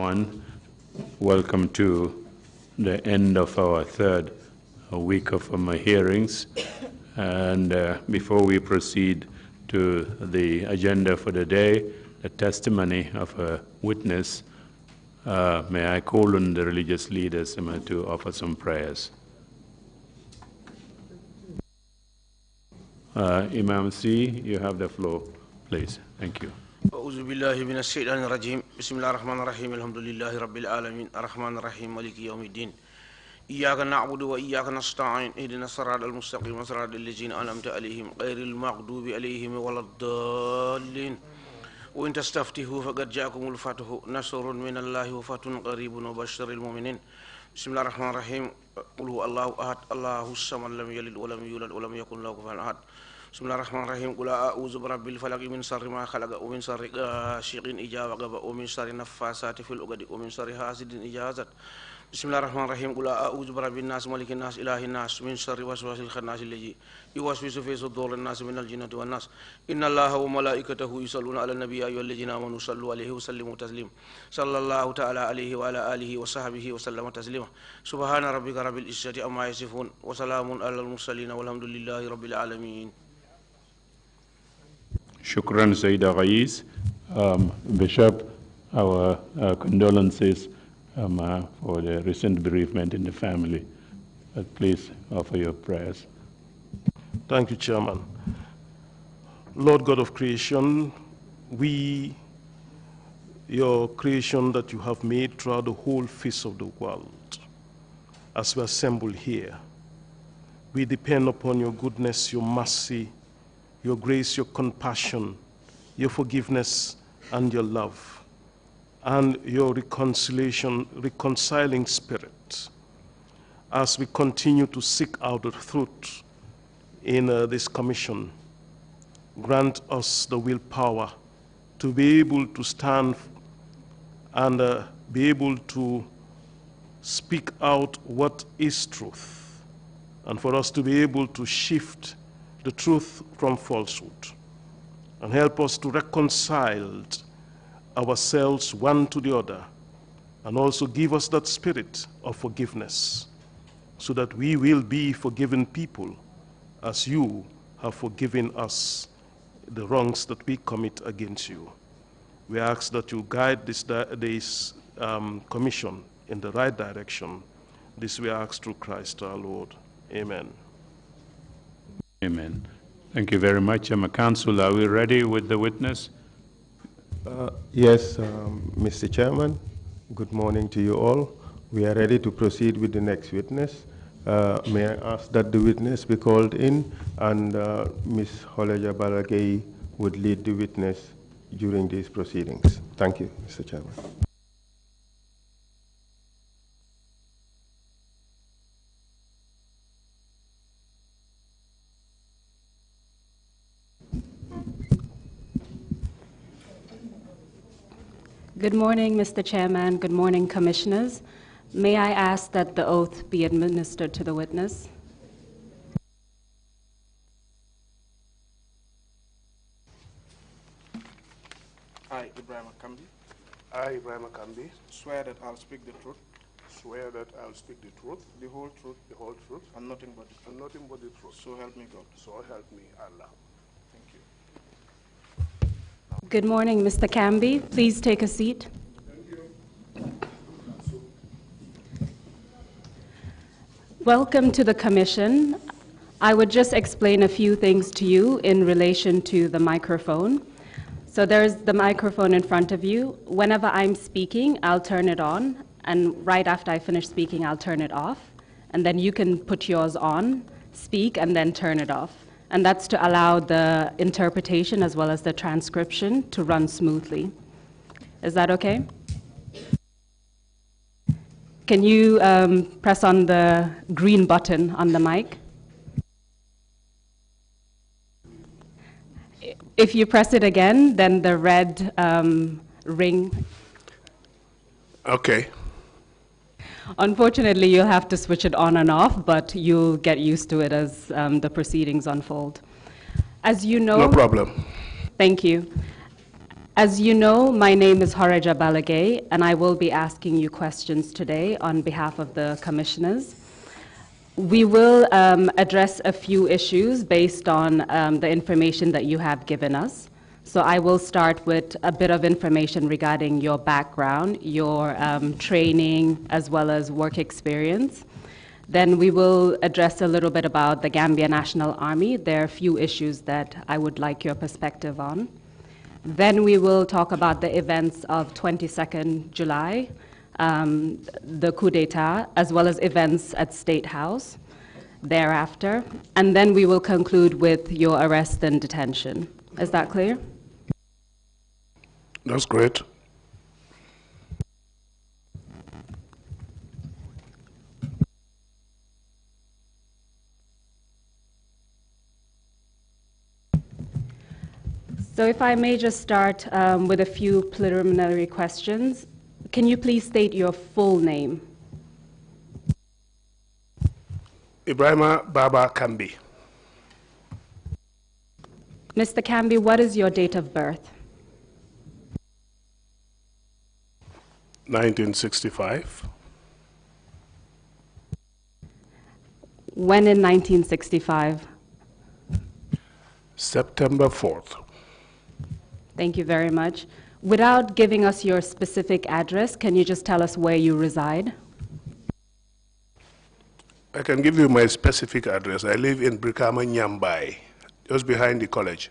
everyone. Welcome to the end of our third week of hearings. And before we proceed to the agenda for the day, the testimony of a witness, may I call on the religious leaders to offer some prayers. Imam C, you have the floor, please. Thank you. أعوذ بالله من الشيطان الرجيم بسم الله الرحمن الرحيم الحمد لله رب العالمين الرحمن الرحيم مالك يوم الدين إياك نعبد وإياك نستعين اهدنا الصراط المستقيم صراط الذين أنعمت عليهم غير المغضوب عليهم ولا الضالين وإن تستفتحوا فقد جاءكم الفتح نصر من الله وفتح قريب وبشر المؤمنين بسم الله الرحمن الرحيم قل هو الله أحد الله الصمد لم يلد ولم يولد ولم يكن له كفوا أحد بسم الله الرحمن الرحيم قل أعوذ برب الفلق من شر ما خلق ومن شر غاسق إذا وقب ومن شر النفاثات في العقد ومن شر حاسد إذا حسد بسم الله الرحمن الرحيم قل أعوذ برب الناس ملك الناس إله الناس من شر وسواس الخناس الذي يوسوس في صدور الناس من الجنة والناس إن الله وملائكته يصلون على النبي يا أيها الذين آمنوا صلوا عليه وسلموا تسليما صلى الله تعالى عليه وعلى آله وصحبه وسلم تسليما سبحان ربك رب العزة عما يصفون وسلام على المرسلين والحمد لله رب العالمين. Shukran, Sayyida Ghais. Bishop, our condolences for the recent bereavement in the family. Please offer your prayers. Thank you, Chairman. Lord God of creation, your creation that you have made throughout the whole face of the world, as we assemble here, we depend upon your goodness, your mercy, your grace, your compassion, your forgiveness, and your love, and your reconciling spirit, as we continue to seek out the truth in this commission. Grant us the willpower to be able to stand and be able to speak out what is truth, and for us to be able to shift the truth from falsehood, and help us to reconcile ourselves one to the other, and also give us that spirit of forgiveness so that we will be forgiven people as you have forgiven us the wrongs that we commit against you. We ask that you guide this commission in the right direction. This we ask through Christ our Lord. Amen. Amen. Thank you very much. Council, are we ready with the witness? Yes, Mr. Chairman. Good morning to you all. We are ready to proceed with the next witness. May I ask that the witness be called in, and Ms. Holeja Balagay would lead the witness during these proceedings. Thank you, Mr. Chairman. Good morning, Mr. Chairman. Good morning, Commissioners. May I ask that the oath be administered to the witness? I, Ibrahim Akambi. I, Ibrahim Akambi. Swear that I'll speak the truth. Swear that I'll speak the truth. The whole truth. The whole truth. And nothing but the truth. And nothing but the truth. So help me God. So help me Allah. Thank you. Good morning, Mr. Camby. Please take a seat. Thank you. Welcome to the Commission. I would just explain a few things to you in relation to the microphone. So there's the microphone in front of you. Whenever I'm speaking, I'll turn it on, and right after I finish speaking, I'll turn it off. And then you can put yours on, speak, and then turn it off. And that's to allow the interpretation as well as the transcription to run smoothly. Is that okay? Can you press on the green button on the mic? If you press it again, then the red ring. Okay. Unfortunately, you'll have to switch it on and off, but you'll get used to it as the proceedings unfold. As you know— No problem. Thank you. As you know, my name is Horeja Balagay, and I will be asking you questions today on behalf of the commissioners. We will address a few issues based on the information that you have given us. So I will start with a bit of information regarding your background, your training, as well as work experience. Then we will address a little bit about the Gambia National Army. There are a few issues that I would like your perspective on. Then we will talk about the events of 22nd July, the Coup d'etat, as well as events at State House thereafter. And then we will conclude with your arrest and detention. Is that clear? That's great. So if I may just start with a few preliminary questions. Can you please state your full name? Ibrahima Baba Kambi, Mr. Kambi, what is your date of birth? 1965. When in 1965? September 4th. Thank you very much. Without giving us your specific address, can you just tell us where you reside? I can give you my specific address. I live in Brikama, Nyambai, just behind the college.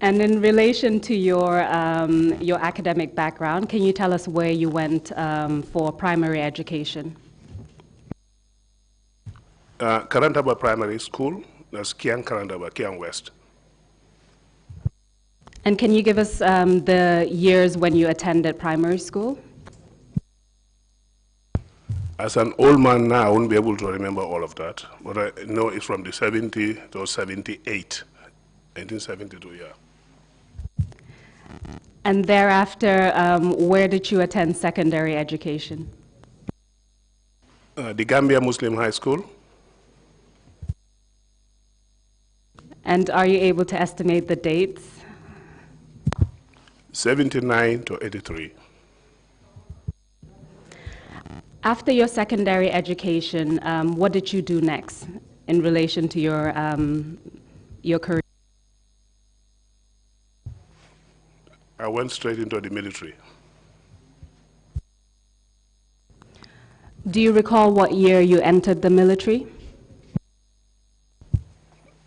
And in relation to your academic background, can you tell us where you went for primary education? Karantaba Primary School, that's Kiang Karantaba, Kiang West. And can you give us the years when you attended primary school? As an old man now, I won't be able to remember all of that, but I know it's from the 70 to 78, 1972, yeah. And thereafter, where did you attend secondary education? The Gambia Muslim High School. And are you able to estimate the dates? 79 to 83. After your secondary education, what did you do next in relation to your career? I went straight into the military. Do you recall what year you entered the military?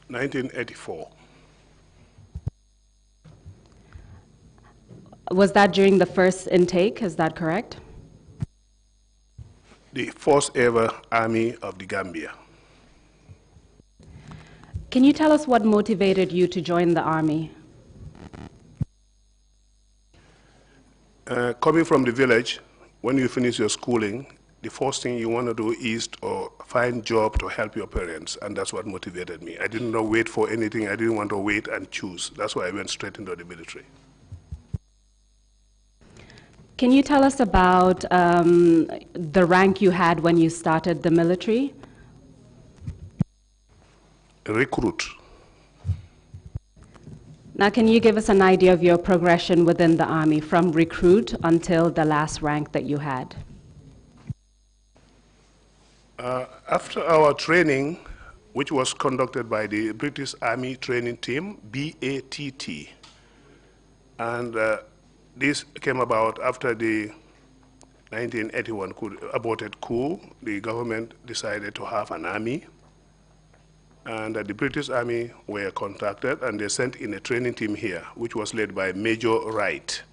1984. Was that during the first intake, is that correct? The first ever Army of the Gambia. Can you tell us what motivated you to join the Army? Coming from the village, when you finish your schooling, the first thing you want to do is to find job to help your parents, and that's what motivated me. I didn't want to wait for anything. I didn't want to wait and choose. That's why I went straight into the military. Can you tell us about the rank you had when you started the military? Recruit. Now, can you give us an idea of your progression within the Army from recruit until the last rank that you had? After our training, which was conducted by the British Army Training Team, BATT, and this came about after the 1981 aborted coup. The government decided to have an army, and the British Army were contacted, and they sent in a training team here, which was led by Major Wright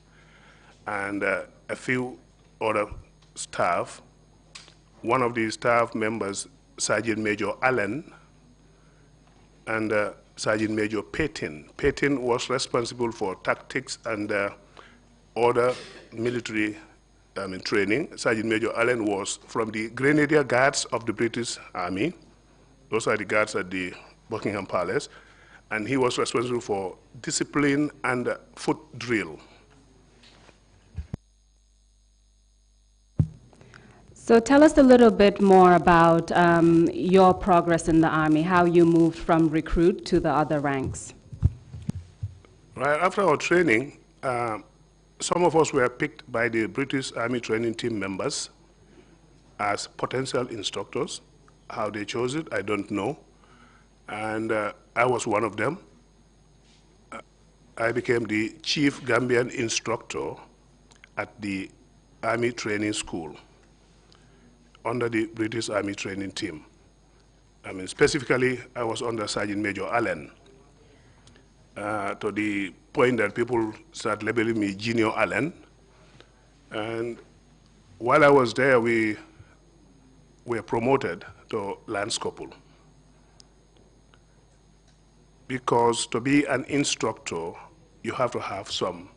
and a few other staff. One of the staff members, Sergeant Major Allen, and Sergeant Major Pt1. Pt1 was responsible for tactics and other military training. Sergeant Major Allen was from the Grenadier Guards of the British Army. Those are the guards at the Buckingham Palace. And he was responsible for discipline and foot drill. So tell us a little bit more about your progress in the Army, how you moved from recruit to the other ranks. Right after our training, some of us were picked by the British Army training team members as potential instructors. How they chose it, I don't know. And I was one of them. I became the chief Gambian instructor at the Army Training School under the British Army training team. I mean, specifically, I was under Sergeant Major Allen, to the point that people start labeling me Junior Allen. And while I was there, we were promoted to Lance Corporal. Because to be an instructor, you have to have some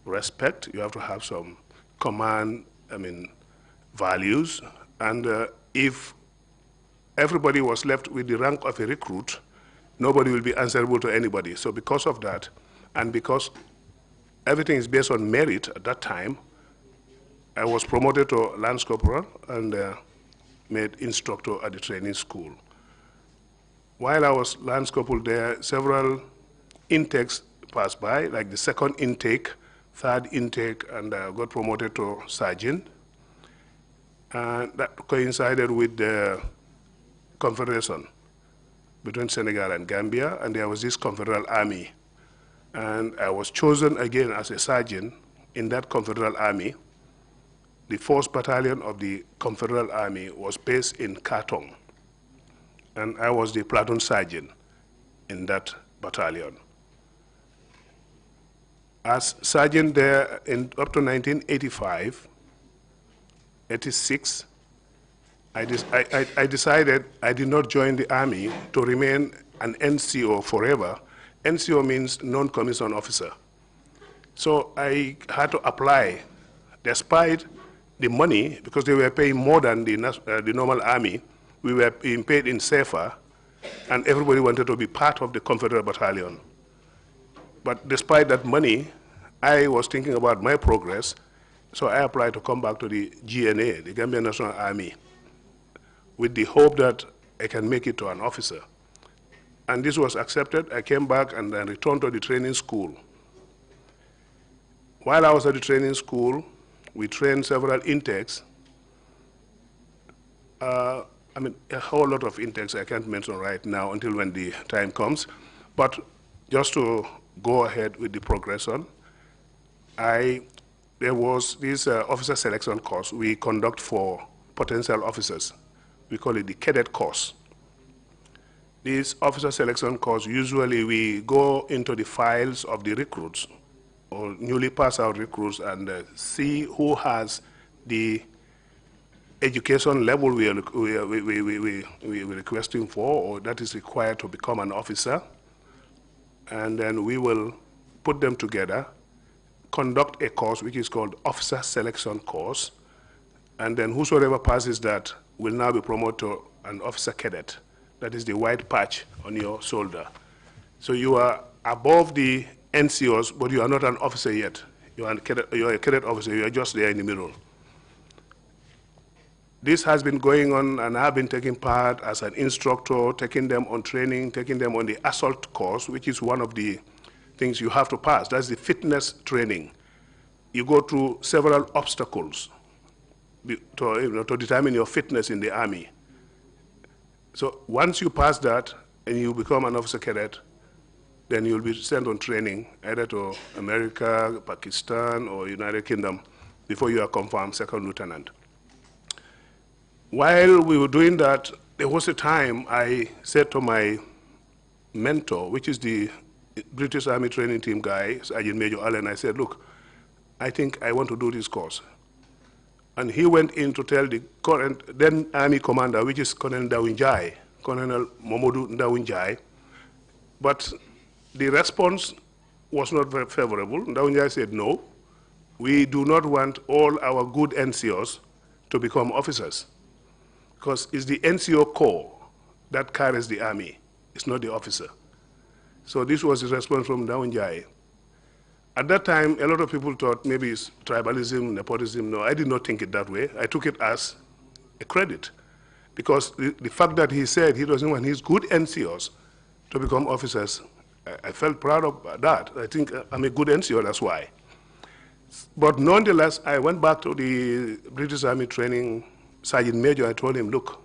respect, you have to have some command, values, and if everybody was left with the rank of a recruit, nobody will be answerable to anybody. So because of that, and because everything is based on merit at that time, I was promoted to Lance Corporal and made instructor at the training school. While I was Lance Corporal there, several intakes passed by, like the second intake, third intake, and got promoted to sergeant. And that coincided with the confederation between Senegal and Gambia, and there was this Confederal Army. And I was chosen again as a sergeant in that Confederal Army. The 4th Battalion of the Confederal Army was based in Katong, and I was the platoon sergeant in that battalion. As sergeant there up to 1985, 86, I decided I did not join the Army to remain an NCO forever. NCO means non-commissioned officer. So I had to apply, despite the money, because they were paying more than the normal Army. We were being paid in CFA, and everybody wanted to be part of the Confederate Battalion. But despite that money, I was thinking about my progress, so I applied to come back to the GNA, the Gambian National Army, with the hope that I can make it to an officer. And this was accepted. I came back and then returned to the training school. While I was at the training school, we trained several intakes. A whole lot of intakes I can't mention right now until when the time comes. But just to go ahead with the progression, there was this officer selection course we conduct for potential officers. We call it the Cadet Course. This officer selection course, usually we go into the files of the recruits or newly passed out recruits and see who has the education level we are requesting for, or that is required to become an officer. And then we will put them together, conduct a course which is called Officer Selection Course, and then whosoever passes that will now be promoted to an officer cadet. That is the white patch on your shoulder. So you are above the NCOs, but you are not an officer yet. You are a cadet officer, you are just there in the middle. This has been going on, and I've been taking part as an instructor, taking them on training, taking them on the assault course, which is one of the things you have to pass. That's the fitness training. You go through several obstacles to determine your fitness in the Army. So once you pass that and you become an officer cadet, then you'll be sent on training either to America, Pakistan, or United Kingdom before you are confirmed second lieutenant. While we were doing that, there was a time I said to my mentor, which is the British Army training team guy, Sergeant Major Allen, I said, look, I think I want to do this course. And he went in to tell the current, then Army commander, which is Colonel Ndawinjai, Colonel Momodu Ndawinjai. But the response was not very favorable. Ndawinjai said, no, we do not want all our good NCOs to become officers, because it's the NCO corps that carries the Army. It's not the officer. So this was the response from Ndawinjai. At that time, a lot of people thought maybe it's tribalism, nepotism. No, I did not think it that way. I took it as a credit, because the fact that he said he doesn't want his good NCOs to become officers, I felt proud of that. I think I'm a good NCO, that's why. But nonetheless, I went back to the British Army training Sergeant Major. I told him, look,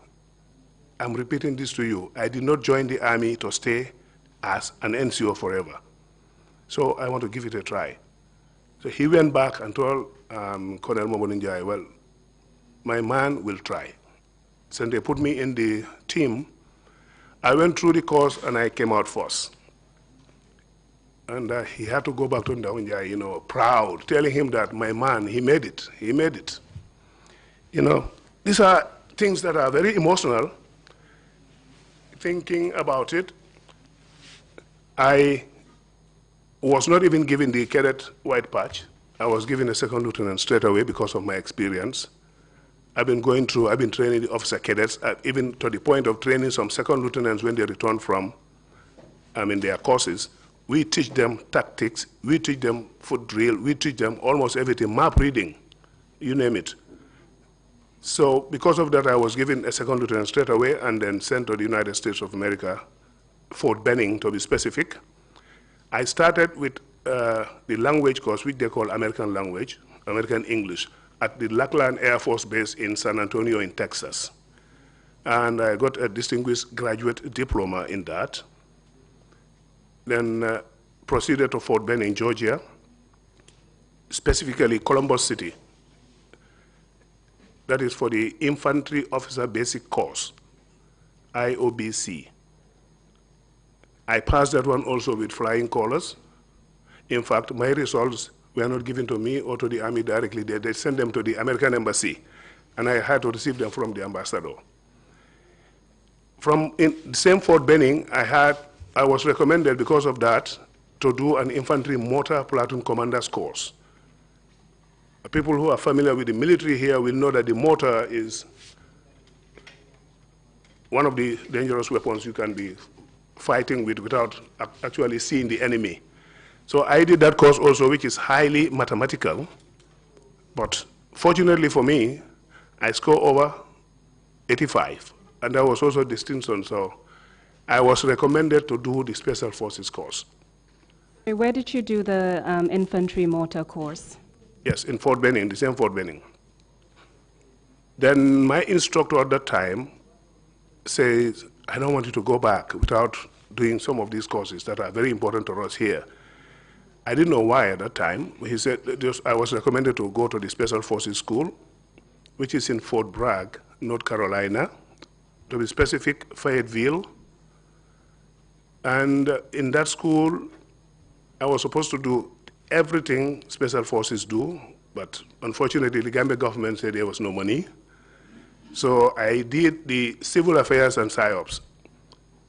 I'm repeating this to you. I did not join the Army to stay as an NCO forever. So I want to give it a try. So he went back and told Colonel Momoninjai, well, my man will try. So they put me in the team. I went through the course and I came out first. And he had to go back to Ndaunjai, you know, proud, telling him that my man, he made it, he made it. You know, these are things that are very emotional. Thinking about it, I was not even given the cadet white patch. I was given a second lieutenant straight away because of my experience. I've been training the officer cadets, even to the point of training some second lieutenants when they return from, their courses. We teach them tactics, we teach them foot drill, we teach them almost everything, map reading, you name it. So because of that, I was given a second lieutenant straight away and then sent to the United States of America, Fort Benning to be specific. I started with the language course, which they call American language, American English, at the Lackland Air Force Base in San Antonio in Texas. And I got a distinguished graduate diploma in that. Then proceeded to Fort Benning, Georgia, specifically Columbus City. That is for the Infantry Officer Basic Course, IOBC. I passed that one also with flying colors. In fact, my results were not given to me or to the Army directly. They sent them to the American Embassy, and I had to receive them from the ambassador. From in the same Fort Benning, I was recommended because of that to do an infantry mortar platoon commander's course. People who are familiar with the military here will know that the mortar is one of the dangerous weapons you can be fighting with without actually seeing the enemy. So I did that course also, which is highly mathematical, but fortunately for me, I scored over 85, and that was also distinction, so I was recommended to do the Special Forces course. Where did you do the infantry mortar course? Yes, in Fort Benning, the same Fort Benning. Then my instructor at that time says, I don't want you to go back without doing some of these courses that are very important to us here. I didn't know why at that time. He said, I was recommended to go to the Special Forces School, which is in Fort Bragg, North Carolina, to be specific, Fayetteville. And in that school, I was supposed to do everything Special Forces do, but unfortunately, the Gambia government said there was no money. So I did the Civil Affairs and PSYOPs.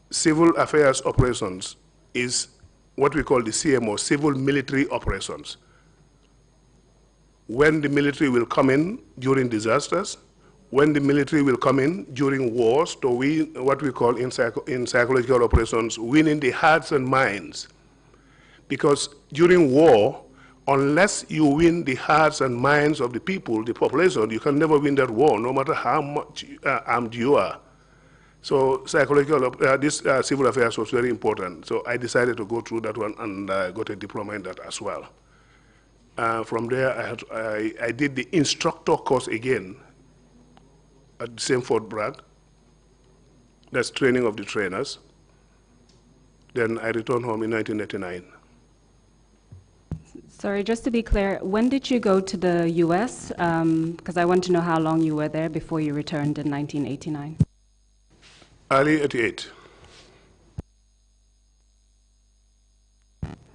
Civil Affairs Operations is what we call the CMO, Civil Military Operations. When the military will come in during disasters, when the military will come in during wars to win what we call in psychological operations, winning the hearts and minds. Because during war, unless you win the hearts and minds of the people, the population, you can never win that war, no matter how much armed you are. So psychological, civil affairs was very important. So I decided to go through that one, and I got a diploma in that as well. From there, I did the instructor course again at the same Fort Bragg. That's training of the trainers. Then I returned home in 1989. Sorry, just to be clear, when did you go to the US? Because I want to know how long you were there before you returned in 1989. Early 88.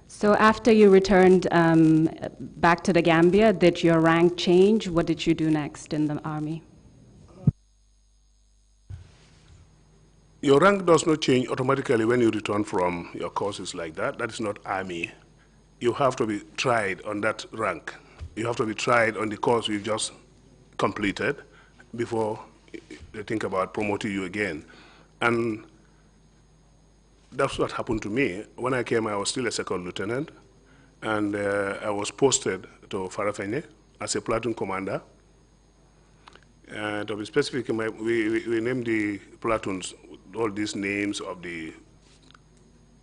So after you returned back to the Gambia, did your rank change? What did you do next in the Army? Your rank does not change automatically when you return from your courses like that. That is not Army. You have to be tried on that rank. You have to be tried on the course you've just completed before they think about promoting you again. And that's what happened to me. When I came, I was still a second lieutenant, and I was posted to Farafenni as a platoon commander. To be specific, we named the platoons all these names of the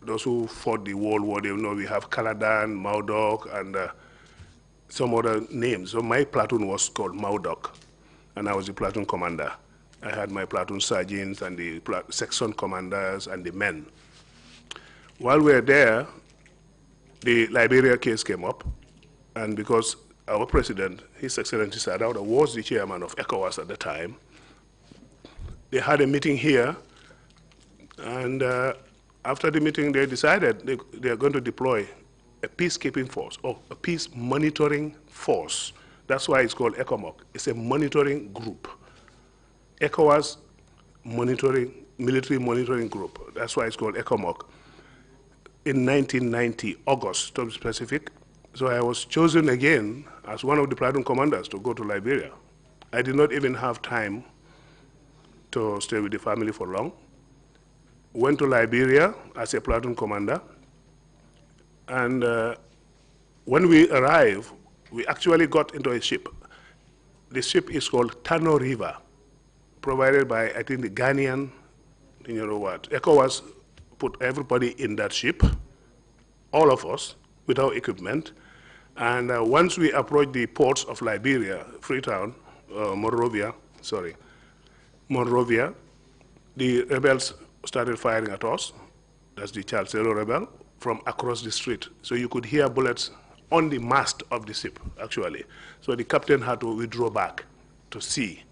those who fought the World War, they know we have Kaladan, Maudok, and some other names. So my platoon was called Maudok, and I was the platoon commander. I had my platoon sergeants and the section commanders and the men. While we were there, the Liberia case came up, and because our president, His Excellency Sadauda, was the chairman of ECOWAS at the time, they had a meeting here, and after the meeting, they decided they are going to deploy a peacekeeping force, or a peace monitoring force. That's why it's called ECOMOG. It's a monitoring group. ECOWAS military monitoring group. That's why it's called ECOMOG. In 1990, August, to be specific. So I was chosen again as one of the platoon commanders to go to Liberia. I did not even have time to stay with the family for long. Went to Liberia as a platoon commander. And when we arrived, we actually got into a ship. The ship is called Tano River, provided by, I think, the Ghanaian, you know what, ECOWAS put everybody in that ship, all of us, without equipment. And once we approached the ports of Liberia, Freetown, Monrovia, the rebels started firing at us. That's the Charles Taylor rebel, from across the street. So you could hear bullets on the mast of the ship, actually. So the captain had to withdraw back to sea.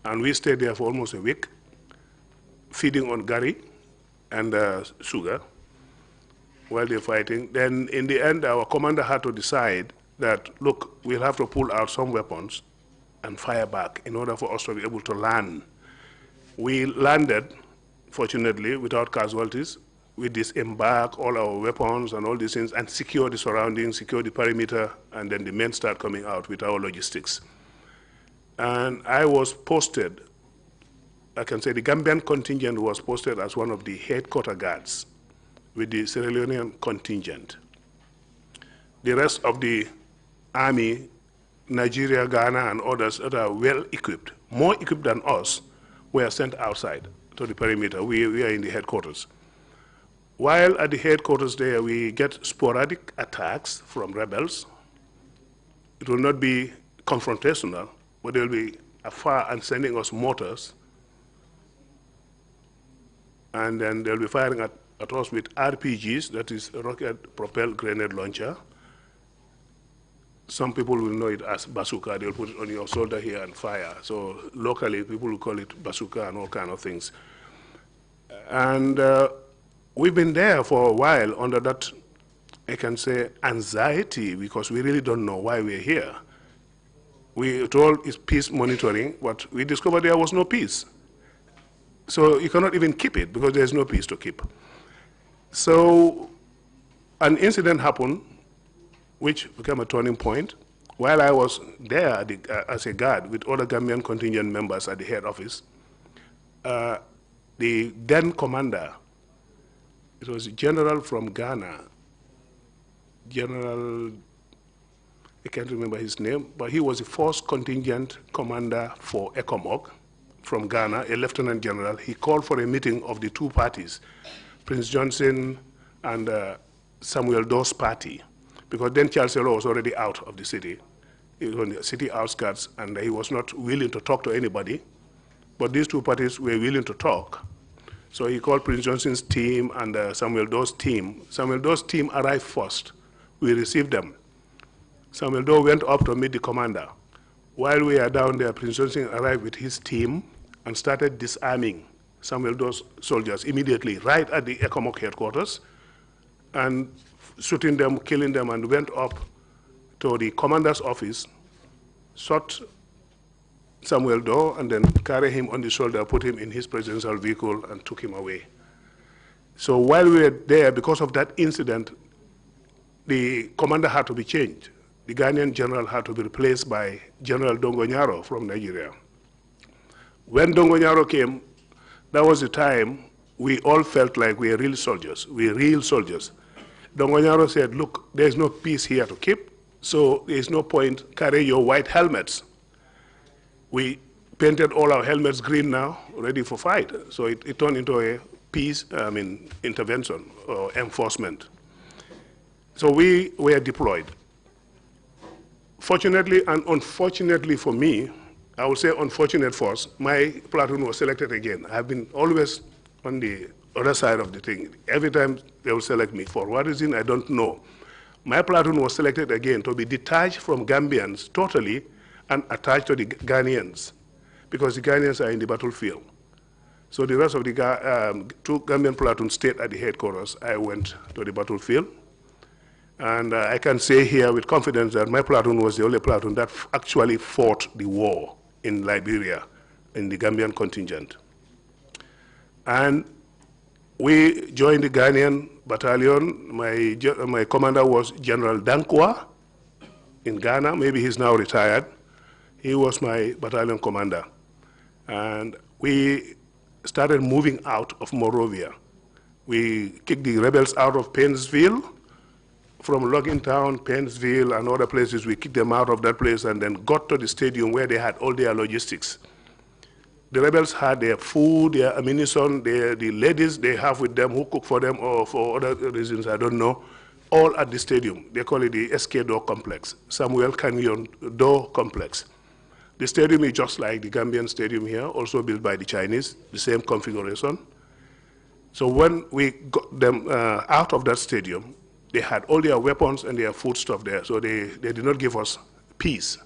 And we stayed there for almost a week, feeding on gari and sugar while they're fighting. Then in the end, our commander had to decide that, look, we'll have to pull out some weapons and fire back in order for us to be able to land. We landed, fortunately, without casualties. We disembark all our weapons and all these things and secure the surroundings, secure the perimeter, and then the men start coming out with our logistics. And I was posted, I can say the Gambian contingent was posted as one of the headquarter guards with the Sierra Leonean contingent. The rest of the army, Nigeria, Ghana, and others that are well equipped, more equipped than us, were sent outside to the perimeter. We are in the headquarters. While at the headquarters there, we get sporadic attacks from rebels. It will not be confrontational, but they'll be afar and sending us mortars. And then they'll be firing at us with RPGs, that is a rocket-propelled grenade launcher. Some people will know it as bazooka. They'll put it on your shoulder here and fire. So locally, people will call it bazooka and all kind of things. And we've been there for a while under that, I can say, anxiety, because we really don't know why we're here. We told it's peace monitoring, but we discovered there was no peace. So you cannot even keep it because there's no peace to keep. So an incident happened which became a turning point. While I was there as a guard with other Gambian contingent members at the head office, the then commander, it was a general from Ghana, General, I can't remember his name, but he was the first contingent commander for ECOMOG from Ghana, a lieutenant general. He called for a meeting of the two parties, Prince Johnson and Samuel Doe's party, because then Charles Taylor was already out of the city. He was on the city outskirts, and he was not willing to talk to anybody. But these two parties were willing to talk. So he called Prince Johnson's team and Samuel Doe's team. Samuel Doe's team arrived first. We received them. Samuel Doe went up to meet the commander. While we are down there, Prince Johnson arrived with his team and started disarming Samuel Doe's soldiers immediately, right at the ECOMOG headquarters, and shooting them, killing them, and went up to the commander's office, shot Samuel Doe, and then carried him on the shoulder, put him in his presidential vehicle, and took him away. So while we were there, because of that incident, the commander had to be changed. The Ghanaian general had to be replaced by General Dongonyaro from Nigeria. When Dongonyaro came, that was the time we all felt like we are real soldiers. We are real soldiers. Dongonyaro said, look, there's no peace here to keep, so there's no point carrying your white helmets. We painted all our helmets green now, ready for fight. So it turned into a intervention or enforcement. So we were deployed. Fortunately and unfortunately for me, I would say unfortunate for us, my platoon was selected again. I've been always on the other side of the thing. Every time they will select me. For what reason, I don't know. My platoon was selected again to be detached from Gambians totally and attached to the Ghanaians, because the Ghanaians are in the battlefield. So the rest of the two Gambian platoons stayed at the headquarters. I went to the battlefield. And I can say here with confidence that my platoon was the only platoon that actually fought the war in Liberia, in the Gambian contingent. And we joined the Ghanaian battalion. My commander was General Dankwa in Ghana. Maybe he's now retired. He was my battalion commander. And we started moving out of Monrovia. We kicked the rebels out of Painesville. From Logging Town, Painesville, and other places, we kicked them out of that place and then got to the stadium where they had all their logistics. The rebels had their food, their ammunition, the ladies they have with them who cook for them or for other reasons, I don't know, all at the stadium. They call it the SK Door Complex, Samuel Canyon Door Complex. The stadium is just like the Gambian stadium here, also built by the Chinese, the same configuration. So when we got them out of that stadium, they had all their weapons and their food stuff there, so they did not give us peace.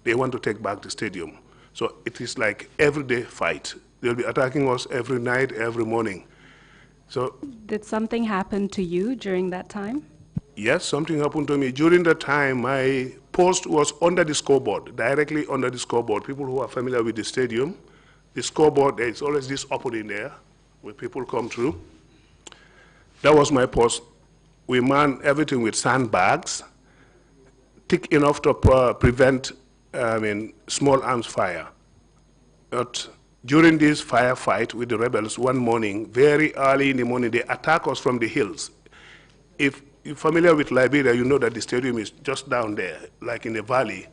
They want to take back the stadium. So it is like everyday fight. They'll be attacking us every night, every morning. So did something happen to you during that time? Yes, something happened to me. During that time, my post was under the scoreboard, directly under the scoreboard. People who are familiar with the stadium, the scoreboard, there's always this opening there where people come through. That was my post. We manned everything with sandbags, thick enough to prevent small arms fire. But during this firefight with the rebels one morning, very early in the morning, they attack us from the hills. If you're familiar with Liberia, you know that the stadium is just down there, like in a valley,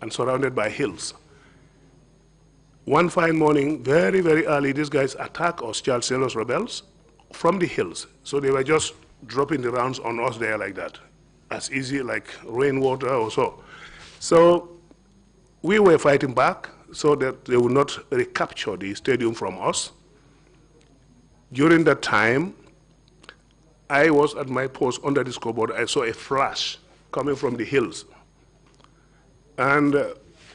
and surrounded by hills. One fine morning, very, very early, these guys attack us, Charles Celos rebels, from the hills. So they were just dropping the rounds on us there like that, as easy like rainwater or so. So we were fighting back so that they would not recapture the stadium from us. During that time, I was at my post under the scoreboard. I saw a flash coming from the hills. And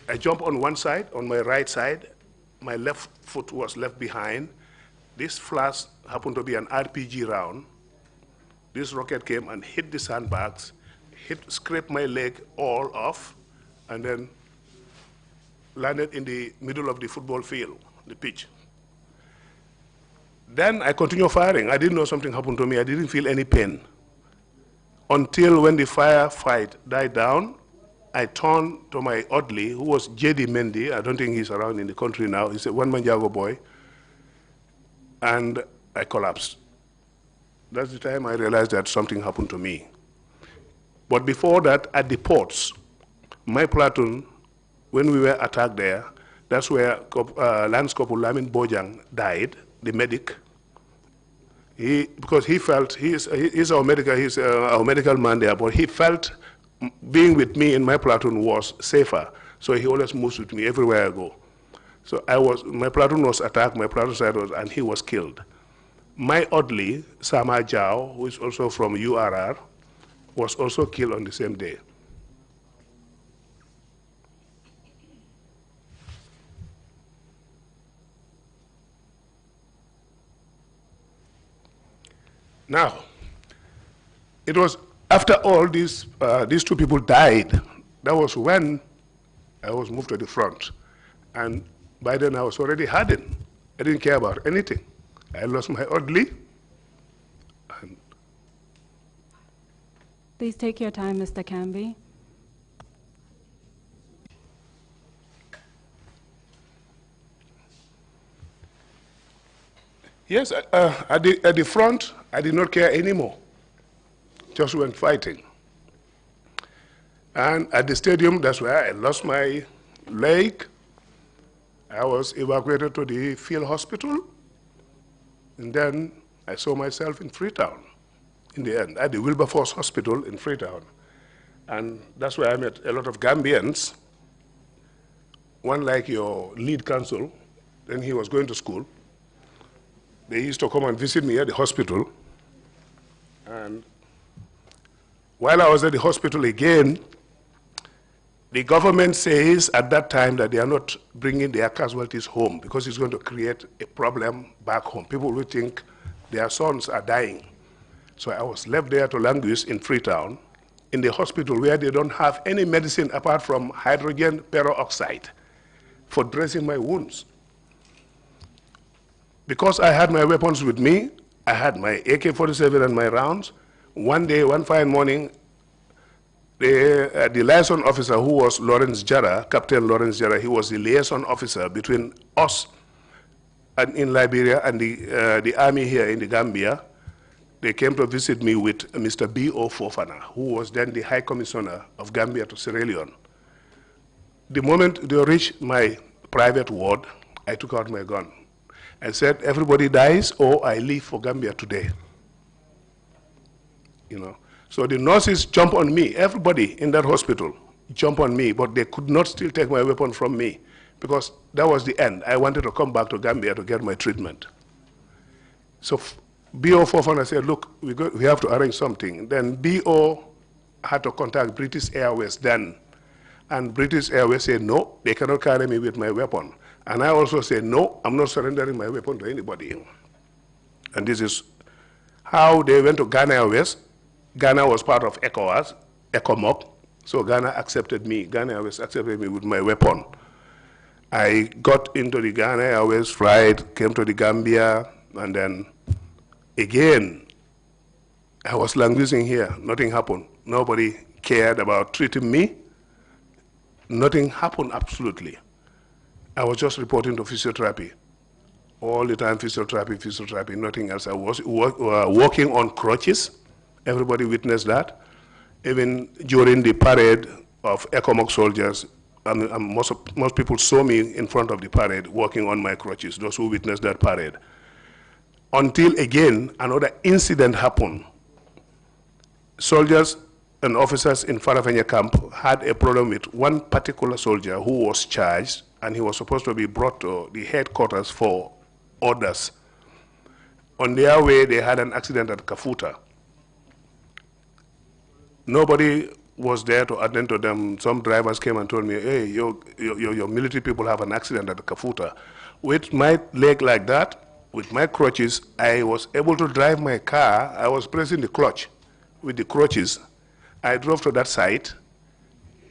I jumped on one side, on my right side. My left foot was left behind. This flash happened to be an RPG round. This rocket came and hit the sandbags, scraped my leg all off, and then landed in the middle of the football field, the pitch. Then I continued firing. I didn't know something happened to me. I didn't feel any pain. Until when the firefight died down, I turned to my orderly, who was J.D. Mendy. I don't think he's around in the country now. He's a one-man Jago boy. And I collapsed. That's the time I realized that something happened to me. But before that, at the ports, my platoon, when we were attacked there, that's where Lance Corporal Lamin Bojang died, the medic. Because he felt, he's our medical man there, but he felt being with me in my platoon was safer. So he always moves with me everywhere I go. So my platoon was attacked, my platoon side was, and he was killed. My orderly, Sama Jao, who is also from URR, was also killed on the same day. Now, it was after all these two people died, that was when I was moved to the front. And by then I was already hardened. I didn't care about anything. I lost my orderly. Please take your time, Mr. Camby. Yes, at the front, I did not care anymore. Just went fighting. And at the stadium, that's where I lost my leg. I was evacuated to the field hospital. And then I saw myself in Freetown in the end, at the Wilberforce Hospital in Freetown. And that's where I met a lot of Gambians, one like your lead counsel. Then he was going to school. They used to come and visit me at the hospital. And while I was at the hospital again, the government says at that time that they are not bringing their casualties home because it's going to create a problem back home. People will think their sons are dying. So I was left there to languish in Freetown, in the hospital where they don't have any medicine apart from hydrogen peroxide for dressing my wounds. Because I had my weapons with me, I had my AK-47 and my rounds. One day, one fine morning, the liaison officer who was Lawrence Jara, Captain Lawrence Jara, he was the liaison officer between us in Liberia and the army here in the Gambia. They came to visit me with Mr. B.O. Fofana, who was then the High Commissioner of Gambia to Sierra Leone. The moment they reached my private ward, I took out my gun. I said, everybody dies or I leave for Gambia today. You know. So the nurses jump on me, everybody in that hospital jump on me, but they could not still take my weapon from me because that was the end. I wanted to come back to Gambia to get my treatment. So B.O. Fofana said, look, we have to arrange something. Then B.O. had to contact British Airways then. And British Airways said, no, they cannot carry me with my weapon. And I also said, no, I'm not surrendering my weapon to anybody. And this is how they went to Ghana Airways. Ghana was part of ECOWAS, ECOMOC, so Ghana accepted me. Ghana Airways accepted me with my weapon. I got into the Ghana Airways flight, came to the Gambia, and then again, I was languishing here. Nothing happened. Nobody cared about treating me. Nothing happened, absolutely. I was just reporting to physiotherapy. All the time, physiotherapy, nothing else. I was walking on crutches. Everybody witnessed that. Even during the parade of ECOMOC soldiers, most people saw me in front of the parade walking on my crutches, those who witnessed that parade. Until again, another incident happened. Soldiers and officers in Farafenya camp had a problem with one particular soldier who was charged, and he was supposed to be brought to the headquarters for orders. On their way, they had an accident at Kafuta. Nobody was there to attend to them. Some drivers came and told me, hey, your military people have an accident at Kafuta. With my leg like that, with my crutches, I was able to drive my car. I was pressing the clutch with the crutches. I drove to that site,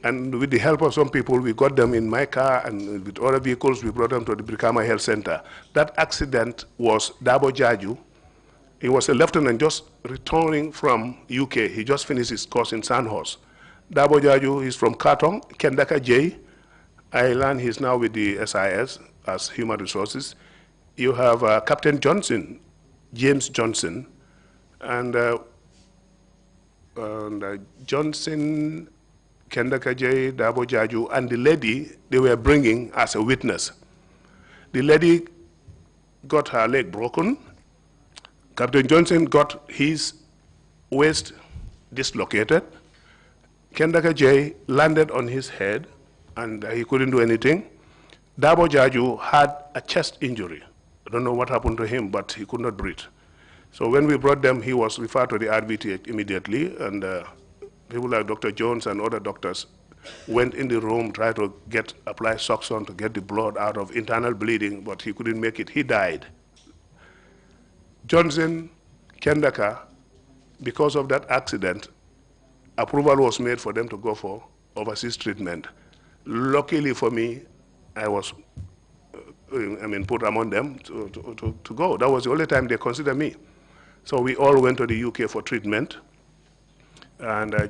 and with the help of some people, we got them in my car, and with other vehicles, we brought them to the Brikama Health Center. That accident was Dabo Jaju. He was a lieutenant just returning from UK. He just finished his course in Sandhurst. Dabo Jaju is from Katong, Kendaka J. I learned he's now with the SIS as Human Resources. You have Captain Johnson, James Johnson, and Johnson, Kendaka J, Dabo Jaju, and the lady they were bringing as a witness. The lady got her leg broken. Captain Johnson got his waist dislocated. Kendaka J landed on his head, and he couldn't do anything. Dabo Jaju had a chest injury. I don't know what happened to him, but he could not breathe. So when we brought them, he was referred to the RVTH immediately, and people like Dr. Jones and other doctors went in the room, tried to apply suction to get the blood out of internal bleeding, but he couldn't make it. He died. Johnson, Kendaka, because of that accident, approval was made for them to go for overseas treatment. Luckily for me, I was put among them to go. That was the only time they considered me. So we all went to the UK for treatment. And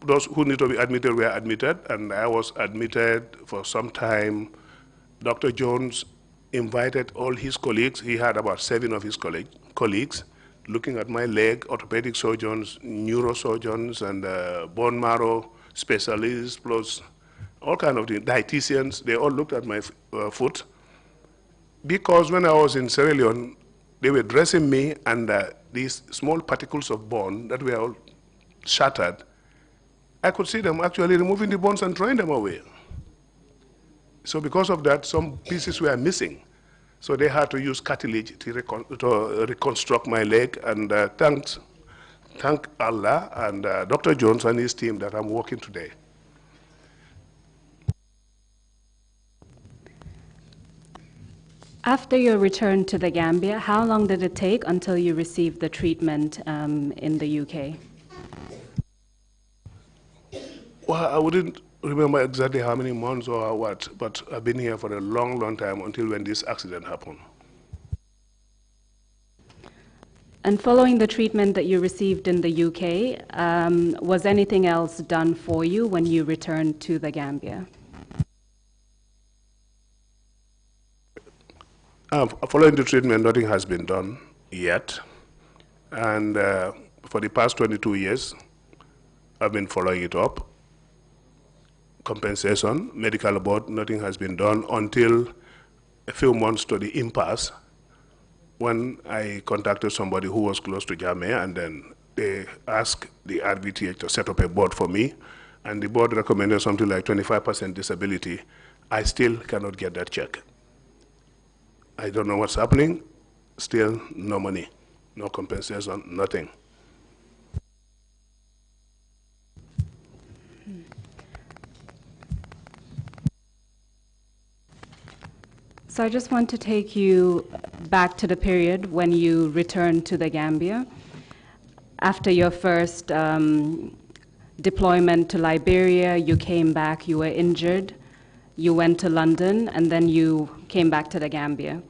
those who need to be admitted were admitted, and I was admitted for some time. Dr. Jones invited all his colleagues. He had about 7 of his colleagues looking at my leg, orthopedic surgeons, neurosurgeons, and bone marrow specialists, plus all kinds of dietitians. They all looked at my foot. Because when I was in Sierra Leone, they were dressing me, and these small particles of bone that were all shattered, I could see them actually removing the bones and throwing them away. So because of that, some pieces were missing. So they had to use cartilage to reconstruct my leg, and thank Allah and Dr. Jones and his team that I'm working today. After your return to the Gambia, how long did it take until you received the treatment in the UK? Well, I wouldn't remember exactly how many months or what, but I've been here for a long, long time until when this accident happened. And following the treatment that you received in the UK, was anything else done for you when you returned to the Gambia? Following the treatment, nothing has been done yet. And for the past 22 years, I've been following it up. Compensation, medical board, nothing has been done until a few months to the impasse when I contacted somebody who was close to Jammeh, and then they asked the RBTH to set up a board for me, and the board recommended something like 25% disability. I still cannot get that check. I don't know what's happening. Still no money, no compensation, nothing. So I just want to take you back to the period when you returned to the Gambia. After your first deployment to Liberia, you came back, you were injured, you went to London, and then you came back to the Gambia.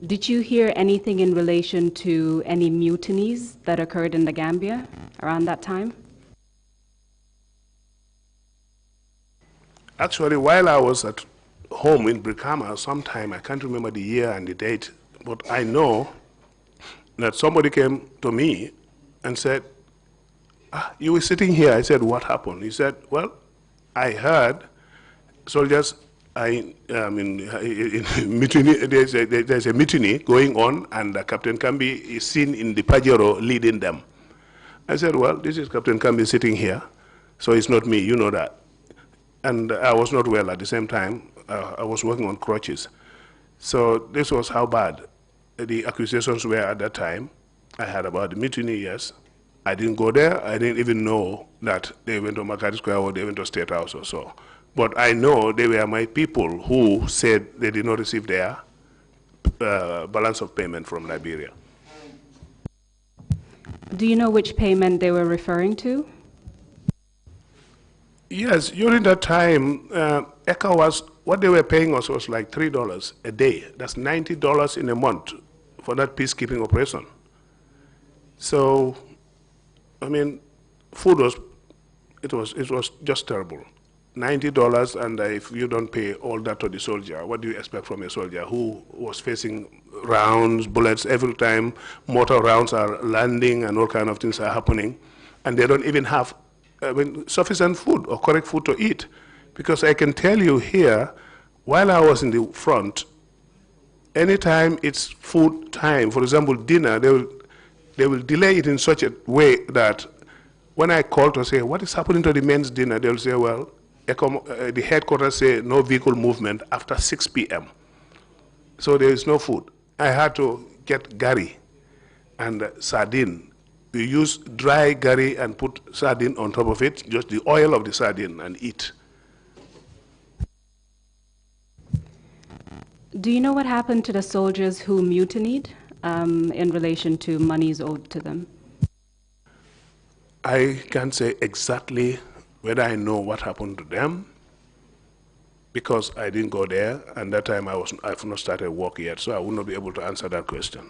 Did you hear anything in relation to any mutinies that occurred in the Gambia around that time? Actually, while I was at home in Brikama sometime, I can't remember the year and the date, but I know that somebody came to me and said, you were sitting here. I said, what happened? He said, well, I heard soldiers in mutiny, there's a mutiny going on, and Captain Kambi is seen in the Pajero leading them. I said, well, this is Captain Kambi sitting here, so it's not me, you know that. And I was not well at the same time. I was working on crutches. So this was how bad the accusations were at that time. I heard about the mutiny, yes. I didn't go there. I didn't even know that they went to Makati Square or they went to State House or so. But I know they were my people who said they did not receive their balance of payment from Liberia. Do you know which payment they were referring to? Yes, during that time, ECHA what they were paying us was like $3 a day. That's $90 in a month for that peacekeeping operation. So, I mean, food was, it was just terrible. $90, and if you don't pay all that to the soldier, what do you expect from a soldier who was facing rounds, bullets every time, mortar rounds are landing and all kind of things are happening, and they don't even have sufficient food or correct food to eat? Because I can tell you here, while I was in the front, anytime it's food time, for example, dinner, they will delay it in such a way that when I call to say, what is happening to the men's dinner, they'll say, well, the headquarters say no vehicle movement after 6 p.m. So there is no food. I had to get gari and sardine. We use dry gari and put sardine on top of it, just the oil of the sardine, and eat. Do you know what happened to the soldiers who mutinied in relation to monies owed to them? I can't say exactly whether I know what happened to them, because I didn't go there, and that time I've not started work yet, so I will not be able to answer that question.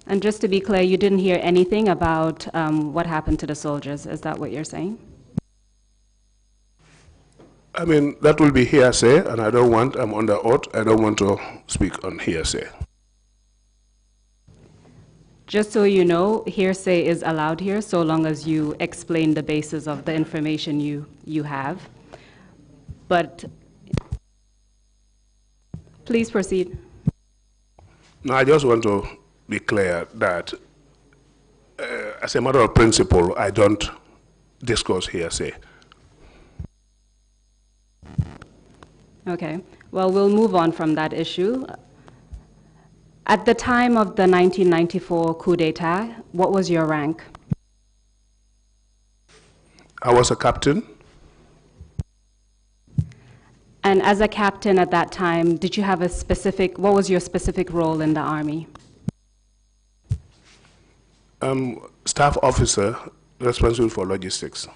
And just to be clear, you didn't hear anything about what happened to the soldiers. Is that what you're saying? I mean, that will be hearsay, and I'm under oath, I don't want to speak on hearsay. Just so you know, hearsay is allowed here so long as you explain the basis of the information you have. But please proceed. No, I just want to be clear that as a matter of principle, I don't discuss hearsay. Okay, well, we'll move on from that issue. At the time of the 1994 coup d'etat, what was your rank? I was a captain. And as a captain at that time, did you have a specific, what was your specific role in the army? Staff officer responsible for logistics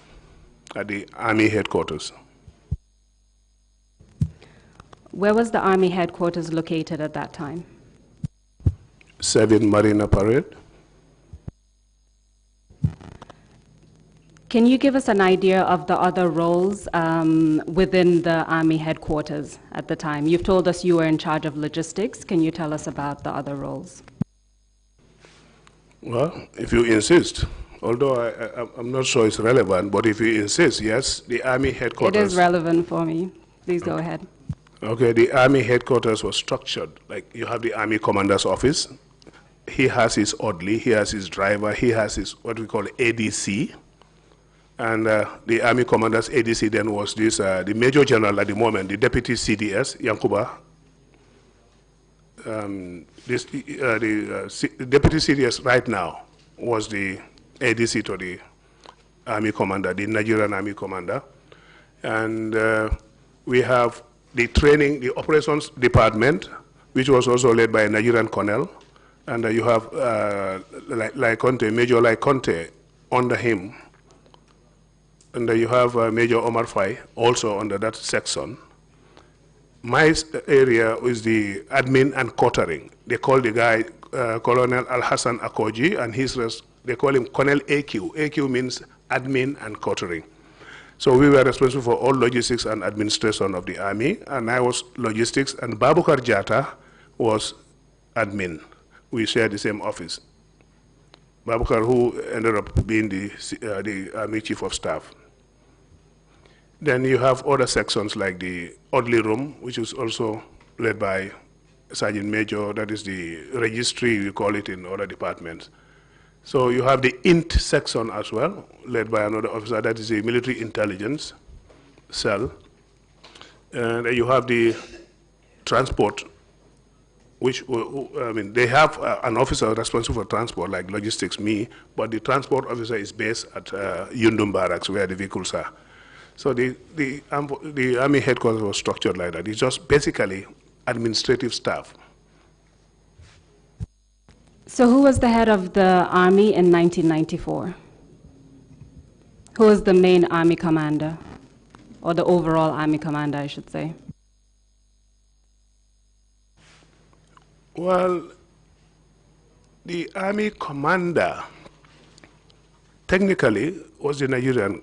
at the Army headquarters. Where was the Army headquarters located at that time? 7 Marina Parade. Can you give us an idea of the other roles within the Army headquarters at the time? You've told us you were in charge of logistics. Can you tell us about the other roles? Well, if you insist, although I'm not sure it's relevant, but if you insist, yes, the Army headquarters. It is relevant for me. Please go ahead. Okay, the Army headquarters was structured, like you have the Army Commander's office. He has his orderly, he has his driver, he has his, what we call ADC. And the Army Commander's ADC then was this, the Major General at the moment, the Deputy CDS, Yankuba. The Deputy CDS right now was the ADC to the Army Commander, the Nigerian Army Commander. And we have the training, the operations department, which was also led by a Nigerian colonel. And you have Major Laikonte under him. And you have Major Omar Fai also under that section. My area is the admin and quartering. They call the guy Colonel Al-Hassan Akoji, and they call him Colonel AQ. AQ means admin and quartering. So we were responsible for all logistics and administration of the Army, and I was logistics, and Babukar Jata was admin. We shared the same office. Babukar, who ended up being the Army Chief of Staff. Then you have other sections like the orderly room, which is also led by Sergeant Major, that is the registry, we call it in other departments. So you have the INT section as well, led by another officer, that is the military intelligence cell. And you have the transport, which, they have an officer responsible for transport, like logistics, me, but the transport officer is based at Yundum Barracks, where the vehicles are. So the Army headquarters was structured like that. It's just basically administrative staff. So who was the head of the Army in 1994? Who was the main Army commander? Or the overall Army commander, I should say. Well, the Army commander technically was the Nigerian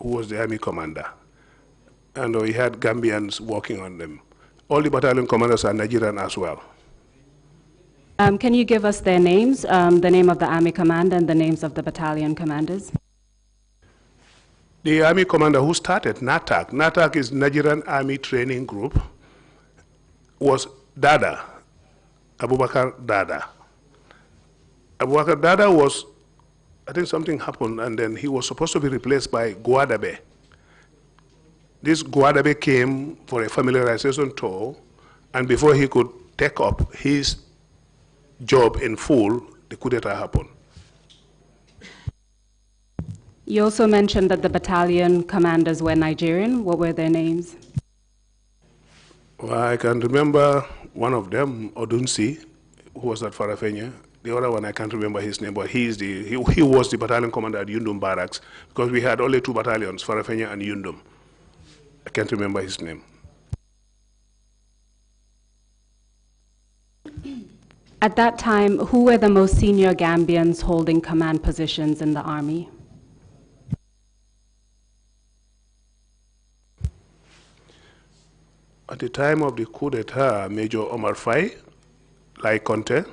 who was the Army commander. And we had Gambians working on them. All the battalion commanders are Nigerian as well. Can you give us their names, the name of the Army commander and the names of the battalion commanders? The Army commander who started NATAC, NATAC is Nigerian Army Training Group, was Dada, Abubakar Dada. Abubakar Dada was, I think something happened, and then he was supposed to be replaced by Guadabe. This Guadabe came for a familiarization tour, and before he could take up his job in full, the coup d'etat happened. You also mentioned that the battalion commanders were Nigerian. What were their names? Well, I can remember one of them, Odunsi, who was at Farafenya. The other one, I can't remember his name, but he was the battalion commander at Yundum Barracks, because we had only 2 battalions, Farafenya and Yundum. I can't remember his name. At that time, who were the most senior Gambians holding command positions in the Army? At the time of the coup d'etat, Major Omar Fai, Lai Conte,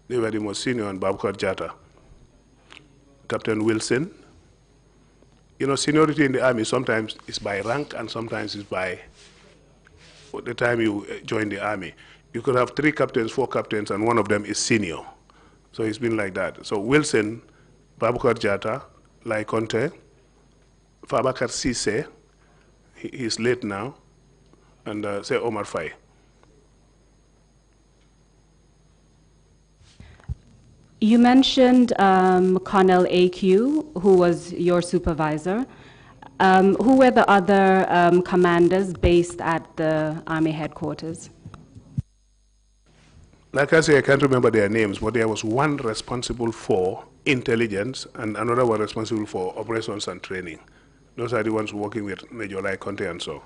they were the most senior, and Babukar Jata. Captain Wilson. You know, seniority in the Army sometimes is by rank and sometimes is by the time you join the army. You could have 3 captains, 4 captains, and one of them is senior. So it's been like that. So Wilson, Babukar Jata, Lai Conte, Fabakar Sise, he's late now, and say Omar Faye. You mentioned Colonel AQ, who was your supervisor. Who were the other commanders based at the Army headquarters? Like I say, I can't remember their names, but there was one responsible for intelligence and another one responsible for operations and training. Those are the ones working with Major Lai Conte and so.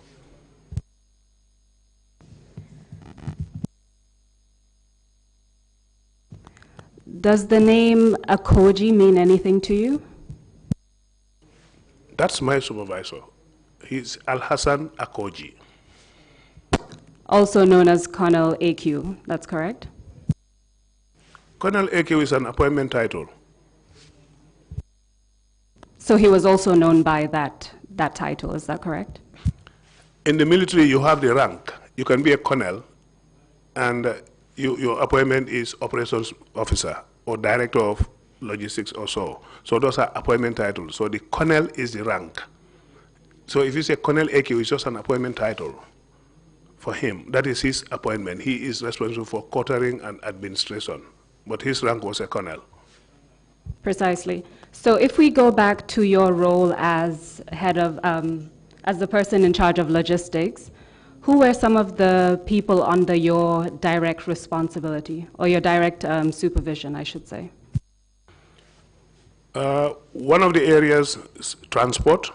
Does the name Akoji mean anything to you? That's my supervisor. He's Al-Hassan Akoji. Also known as Colonel AQ, that's correct? Colonel AQ is an appointment title. So he was also known by that title, is that correct? In the military, you have the rank. You can be a colonel, and your appointment is operations officer or director of logistics or so. So those are appointment titles. So the colonel is the rank. So if you say Colonel AQ, it's just an appointment title for him. That is his appointment. He is responsible for quartering and administration, but his rank was a colonel. Precisely. So if we go back to your role as head of, as the person in charge of logistics, who were some of the people under your direct responsibility, or your direct supervision, I should say? One of the areas is transport.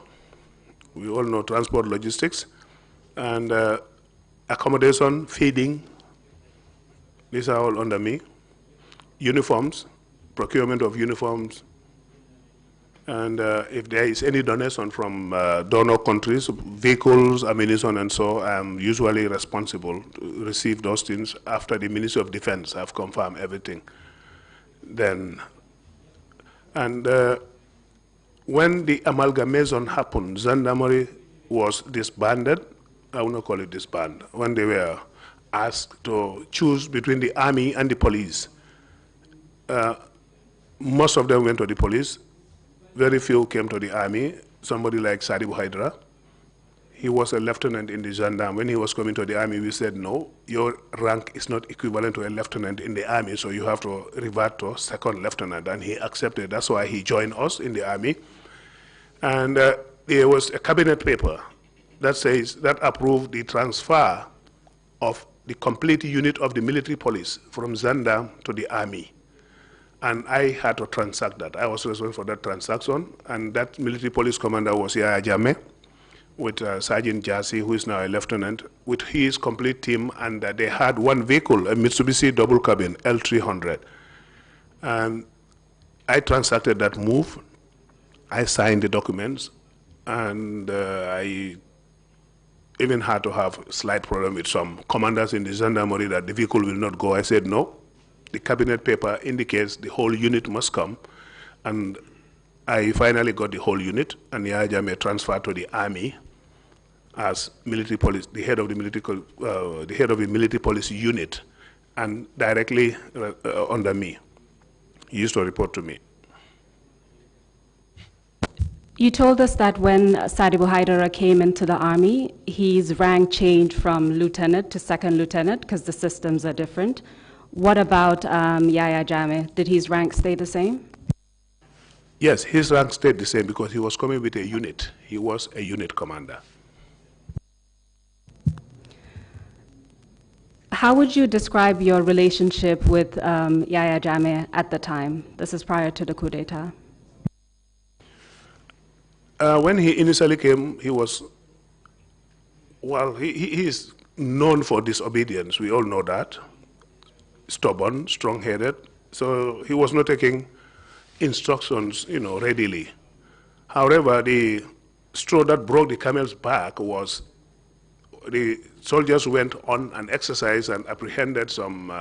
We all know transport logistics, and accommodation, feeding. These are all under me. Uniforms, procurement of uniforms, and if there is any donation from donor countries, vehicles, ammunition, and so, I'm usually responsible to receive those things after the Ministry of Defense have confirmed everything. Then, and when the amalgamation happened, Gendarmerie was disbanded. I will not call it disband. When they were asked to choose between the army and the police, most of them went to the police. Very few came to the army. Somebody like Sadibu Haidara, he was a lieutenant in the gendarme. When he was coming to the army, we said, no, your rank is not equivalent to a lieutenant in the army, so you have to revert to second lieutenant. And he accepted. That's why he joined us in the army. And there was a cabinet paper that says, that approved the transfer of the complete unit of the military police from gendarme to the army. And I had to transact that. I was responsible for that transaction, and that military police commander was Yahya Jammeh, with Sergeant Jassy, who is now a lieutenant, with his complete team, and they had one vehicle, a Mitsubishi double cabin, L300. And I transacted that move. I signed the documents, and I even had to have a slight problem with some commanders in the gendarmerie that the vehicle will not go. I said, no. The cabinet paper indicates the whole unit must come, and I finally got the whole unit, and Yahya Jammeh transferred to the army as military police, the head of the military police unit, and directly under me. He used to report to me. You told us that when Sadibu Haidara came into the army, his rank changed from lieutenant to second lieutenant because the systems are different. What about Yahya Jammeh? Did his rank stay the same? Yes, his rank stayed the same because he was coming with a unit. He was a unit commander. How would you describe your relationship with Yahya Jammeh at the time? This is prior to the coup d'etat. When he initially came, he was, well, he is known for disobedience. We all know that. Stubborn, strong-headed, so he was not taking instructions, readily. However, the straw that broke the camel's back was the soldiers went on an exercise and apprehended some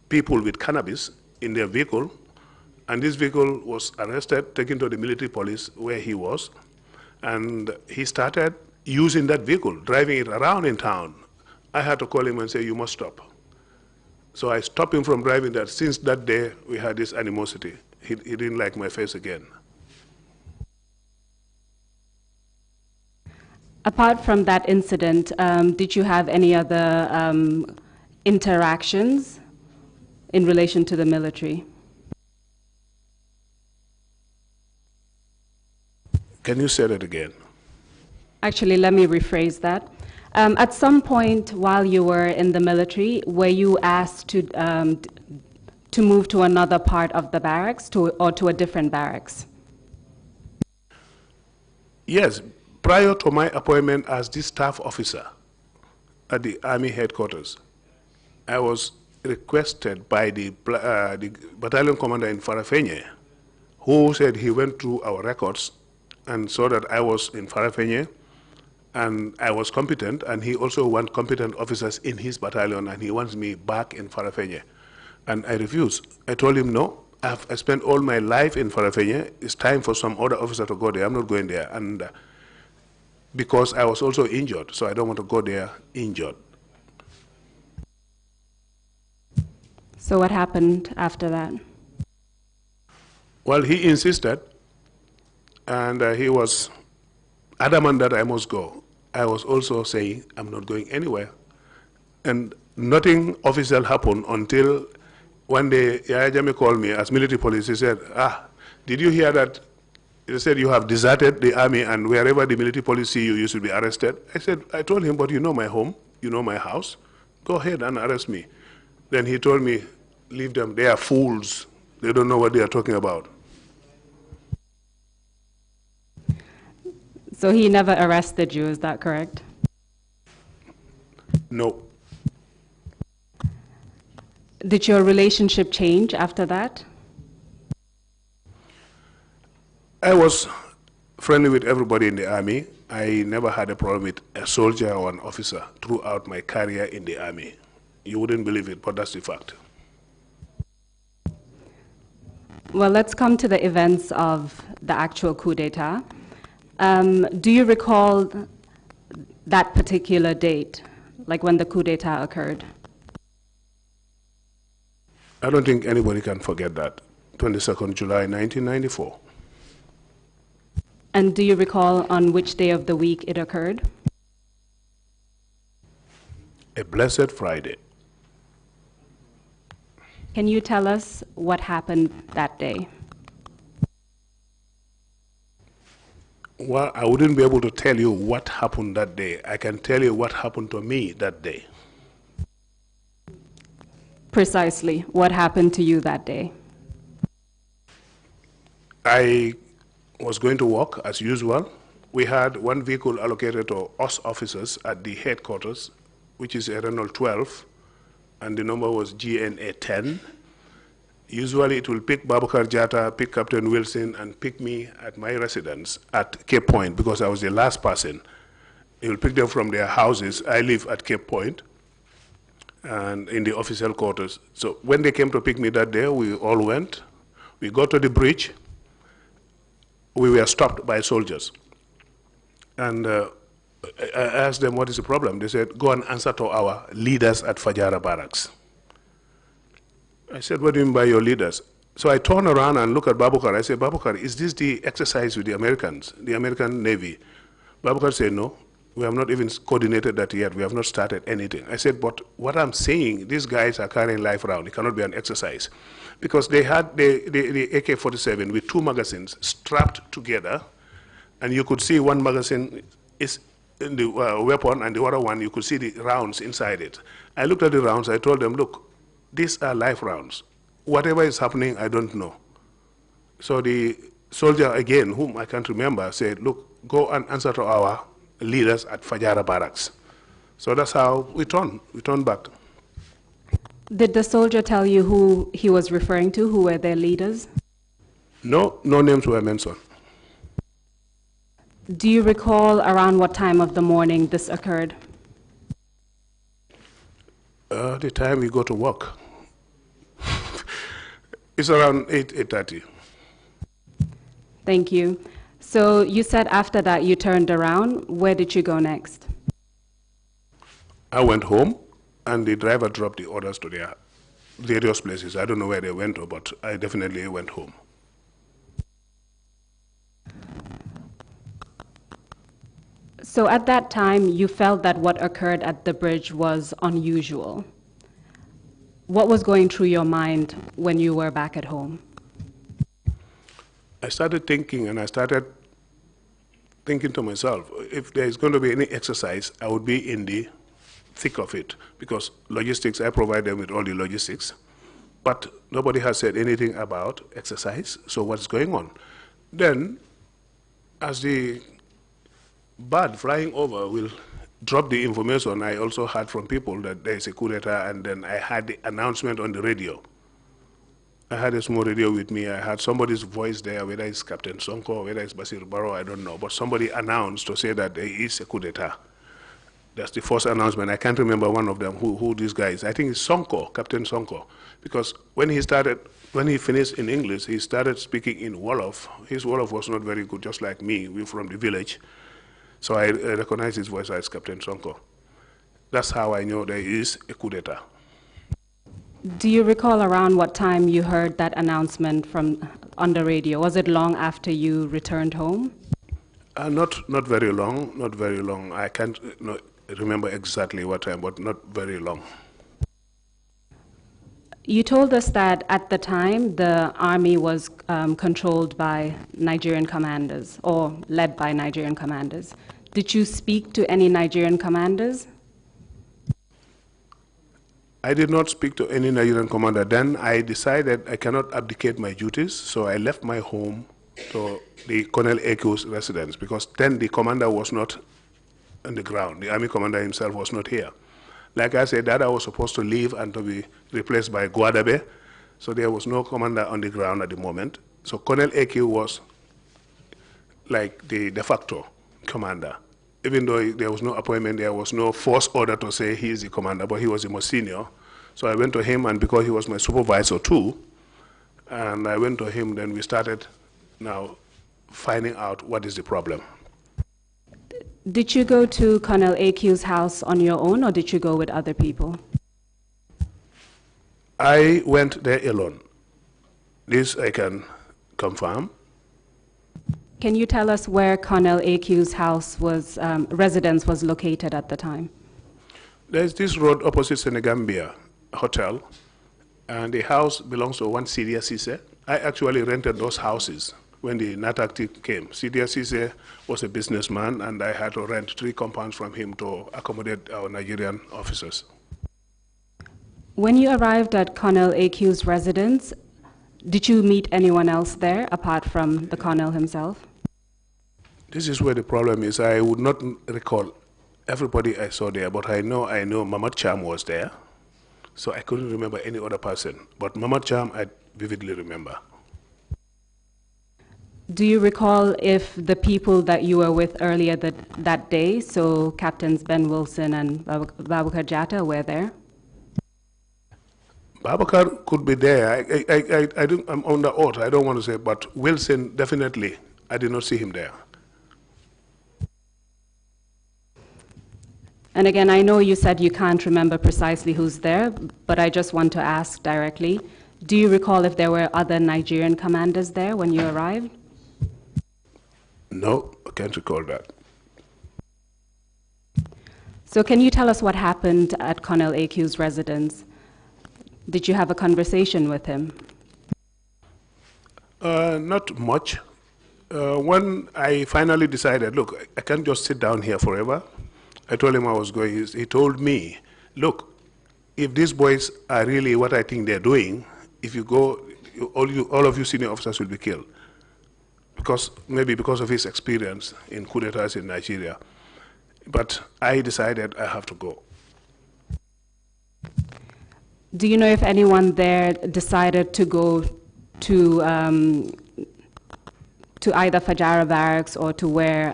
people with cannabis in their vehicle, and this vehicle was arrested, taken to the military police where he was, and he started using that vehicle, driving it around in town, I had to call him and say, you must stop. So I stopped him from driving that. Since that day, we had this animosity. He didn't like my face again. Apart from that incident, did you have any other interactions in relation to the military? Can you say that again? Actually, let me rephrase that. At some point while you were in the military, were you asked to move to another part of the barracks or to a different barracks? Yes, prior to my appointment as the staff officer at the Army headquarters, I was requested by the battalion commander in Farafenye, who said he went through our records and saw that I was in Farafenye and I was competent, and he also wants competent officers in his battalion, and he wants me back in Farafenye. And I refused. I told him, no, I spent all my life in Farafenye. It's time for some other officer to go there. I'm not going there. And because I was also injured, so I don't want to go there injured. So what happened after that? Well, he insisted, and he was adamant that I must go. I was also saying, I'm not going anywhere. And nothing official happened until one day Yahya Jammeh called me as military police. He said, did you hear that? He said, you have deserted the army, and wherever the military police see you, you should be arrested. I told him, but you know my home, you know my house. Go ahead and arrest me. Then he told me, leave them, they are fools. They don't know what they are talking about. So he never arrested you, is that correct? No. Did your relationship change after that? I was friendly with everybody in the army. I never had a problem with a soldier or an officer throughout my career in the army. You wouldn't believe it, but that's the fact. Well, let's come to the events of the actual coup d'etat. Do you recall that particular date, like when the coup d'etat occurred? I don't think anybody can forget that. 22nd July 1994. And do you recall on which day of the week it occurred? A blessed Friday. Can you tell us what happened that day? Well, I wouldn't be able to tell you what happened that day. I can tell you what happened to me that day. Precisely, what happened to you that day? I was going to work as usual. We had one vehicle allocated to us officers at the headquarters, which is a Renault 12, and the number was GNA 10. Usually it will pick Babukar Jata, pick Captain Wilson, and pick me at my residence at Cape Point, because I was the last person. It will pick them from their houses. I live at Cape Point and in the official quarters. So when they came to pick me that day, we all went. We got to the bridge. We were stopped by soldiers. And I asked them, what is the problem? They said, go and answer to our leaders at Fajara Barracks. I said, what do you mean by your leaders? So I turned around and looked at Babukar. I said, Babukar, is this the exercise with the Americans, the American Navy? Babukar said, no, we have not even coordinated that yet. We have not started anything. I said, but what I'm saying, these guys are carrying life around. It cannot be an exercise. Because they had the AK-47 with two magazines strapped together, and you could see one magazine is in the weapon, and the other one, you could see the rounds inside it. I looked at the rounds. I told them, look, these are life rounds. Whatever is happening, I don't know. So the soldier, again, whom I can't remember, said, look, go and answer to our leaders at Fajara Barracks. So that's how we turned back. Did the soldier tell you who he was referring to, who were their leaders? No, no names were mentioned. Do you recall around what time of the morning this occurred? The time we go to work. It's around 8:30. Thank you. So you said after that you turned around. Where did you go next? I went home, and the driver dropped the orders to their various places. I don't know where they went to, but I definitely went home. So at that time, you felt that what occurred at the bridge was unusual. What was going through your mind when you were back at home? I started thinking, and I started thinking to myself, if there is going to be any exercise, I would be in the thick of it, because logistics, I provide them with all the logistics, but nobody has said anything about exercise, so what's going on? Then, as the bird flying over will drop the information, I also heard from people that there is a coup d'etat, and then I had the announcement on the radio. I had a small radio with me. I had somebody's voice there, whether it's Captain Sonko, whether it's Basir Barrow, I don't know. But somebody announced to say that there is a coup d'etat. That's the first announcement. I can't remember one of them, who this guy is. I think it's Sonko, Captain Sonko. Because when he finished in English, he started speaking in Wolof. His Wolof was not very good, just like me. We're from the village. So I recognized his voice as Captain Sonko. That's how I know there is a coup d'etat. Do you recall around what time you heard that announcement on the radio? Was it long after you returned home? Not very long, not very long. I can't remember exactly what time, but not very long. You told us that at the time the army was controlled by Nigerian commanders, or led by Nigerian commanders. Did you speak to any Nigerian commanders? I did not speak to any Nigerian commander. Then I decided I cannot abdicate my duties, so I left my home to the Colonel Eku's residence, because then the commander was not on the ground. The army commander himself was not here. Like I said, Dada was supposed to leave and to be replaced by Guadabe, so there was no commander on the ground at the moment. So Colonel Eku was like the de facto commander. Even though there was no appointment, there was no force order to say he is the commander, but he was the most senior. So I went to him, and because he was my supervisor too, and I went to him, then we started now finding out what is the problem. Did you go to Colonel AQ's house on your own, or did you go with other people? I went there alone. This I can confirm. Can you tell us where Colonel AQ's house was, residence was located at the time? There's this road opposite Senegambia Hotel, and the house belongs to one Sidia Sise. I actually rented those houses when the NATAC came. Sidia Sise was a businessman, and I had to rent 3 compounds from him to accommodate our Nigerian officers. When you arrived at Colonel AQ's residence, did you meet anyone else there apart from the colonel himself? This is where the problem is. I would not recall everybody I saw there, but I know Mamad Cham was there, so I couldn't remember any other person. But Mamad Cham, I vividly remember. Do you recall if the people that you were with earlier that day, so Captains Ben Wilson and Babukar Jatta, were there? Babakar could be there. I'm on the oath. I don't want to say, but Wilson, definitely, I did not see him there. And again, I know you said you can't remember precisely who's there, but I just want to ask directly, do you recall if there were other Nigerian commanders there when you arrived? No, I can't recall that. So can you tell us what happened at Colonel AQ's residence? Did you have a conversation with him? Not much. When I finally decided, look, I can't just sit down here forever, I told him I was going. He told me, look, if these boys are really what I think they're doing, if you go, all of you senior officers will be killed. Maybe because of his experience in coup d'etats in Nigeria. But I decided I have to go. Do you know if anyone there decided to go to either Fajara barracks or to where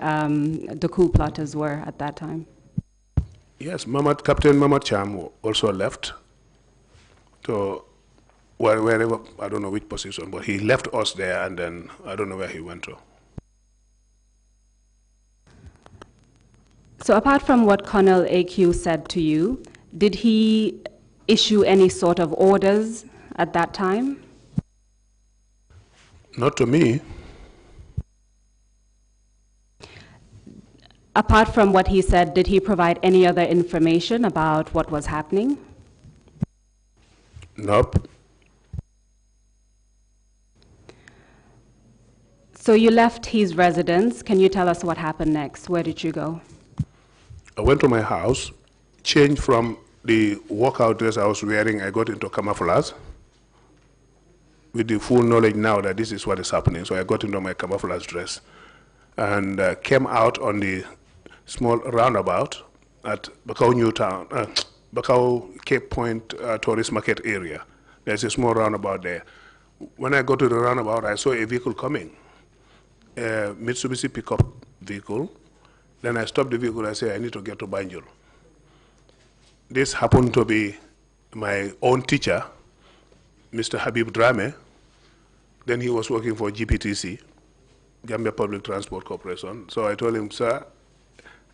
the coup plotters were at that time? Yes, Captain Mamad Cham also left to wherever, I don't know which position, but he left us there, and then I don't know where he went to. So apart from what Colonel AQ said to you, did he issue any sort of orders at that time? Not to me. Apart from what he said, did he provide any other information about what was happening? Nope. So you left his residence. Can you tell us what happened next? Where did you go? I went to my house, changed from the workout dress I was wearing, I got into camouflage with the full knowledge now that this is what is happening. So I got into my camouflage dress and came out on the small roundabout at Bakau New Town, Bakau Cape Point Tourist Market area. There's a small roundabout there. When I got to the roundabout, I saw a vehicle coming, a Mitsubishi pickup vehicle. Then I stopped the vehicle, I said, I need to get to Banjul. This happened to be my own teacher, Mr. Habib Jammeh. Then he was working for GPTC, Gambia Public Transport Corporation. So I told him, sir,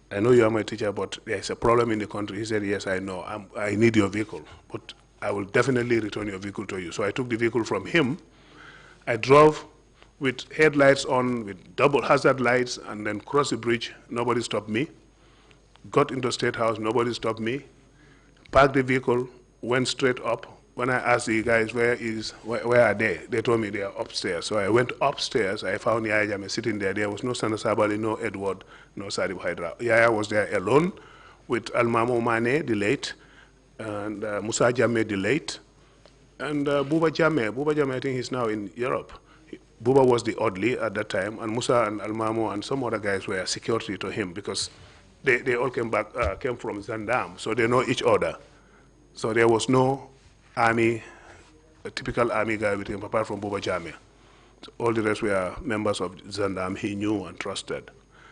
I know you are my teacher, but there's a problem in the country. He said, yes, I know. I need your vehicle, but I will definitely return your vehicle to you. So I took the vehicle from him. I drove with headlights on, with double hazard lights, and then crossed the bridge. Nobody stopped me. Got into State House, nobody stopped me. Parked the vehicle, went straight up. When I asked the guys, where are they? They told me they are upstairs. So I went upstairs, I found Yahya Jammeh sitting there. There was no Sana Sabali, no Edward, no Sadib Hydra. Yahya was there alone with Almamo Mane, the late, and Musa Jammeh, the late, and Buba Jammeh. Buba Jammeh, I think he's now in Europe. Buba was the oddly at that time, and Musa and Almamo and some other guys were security to him because they all came from Zandam, so they know each other. So there was no army, a typical army guy with him, apart from Buba Jammeh. So all the rest were members of Zandam he knew and trusted.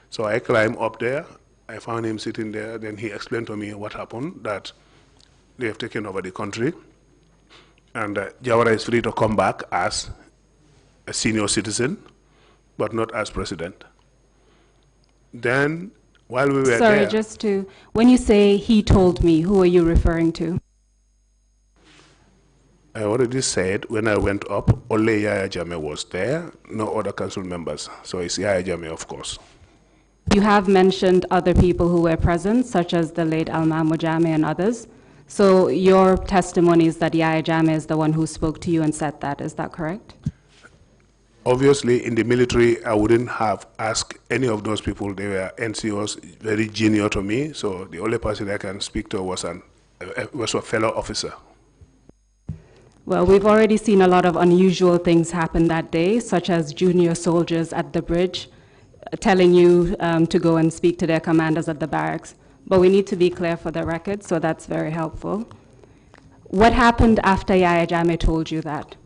So I climbed up there, I found him sitting there, then he explained to me what happened, that they have taken over the country, and Jawara is free to come back as a senior citizen, but not as president. Then, while we were there... Sorry, just to... When you say he told me, who are you referring to? I already said, when I went up, only Yahya Jammeh was there, no other council members. So it's Yahya Jammeh, of course. You have mentioned other people who were present, such as the late Almamo Jammeh and others. So your testimony is that Yahya Jammeh is the one who spoke to you and said that. Is that correct? Obviously, in the military, I wouldn't have asked any of those people. They were NCOs, very junior to me, so the only person I can speak to was a fellow officer. Well, we've already seen a lot of unusual things happen that day, such as junior soldiers at the bridge telling you to go and speak to their commanders at the barracks. But we need to be clear for the record, so that's very helpful. What happened after Yahya Jammeh told you that?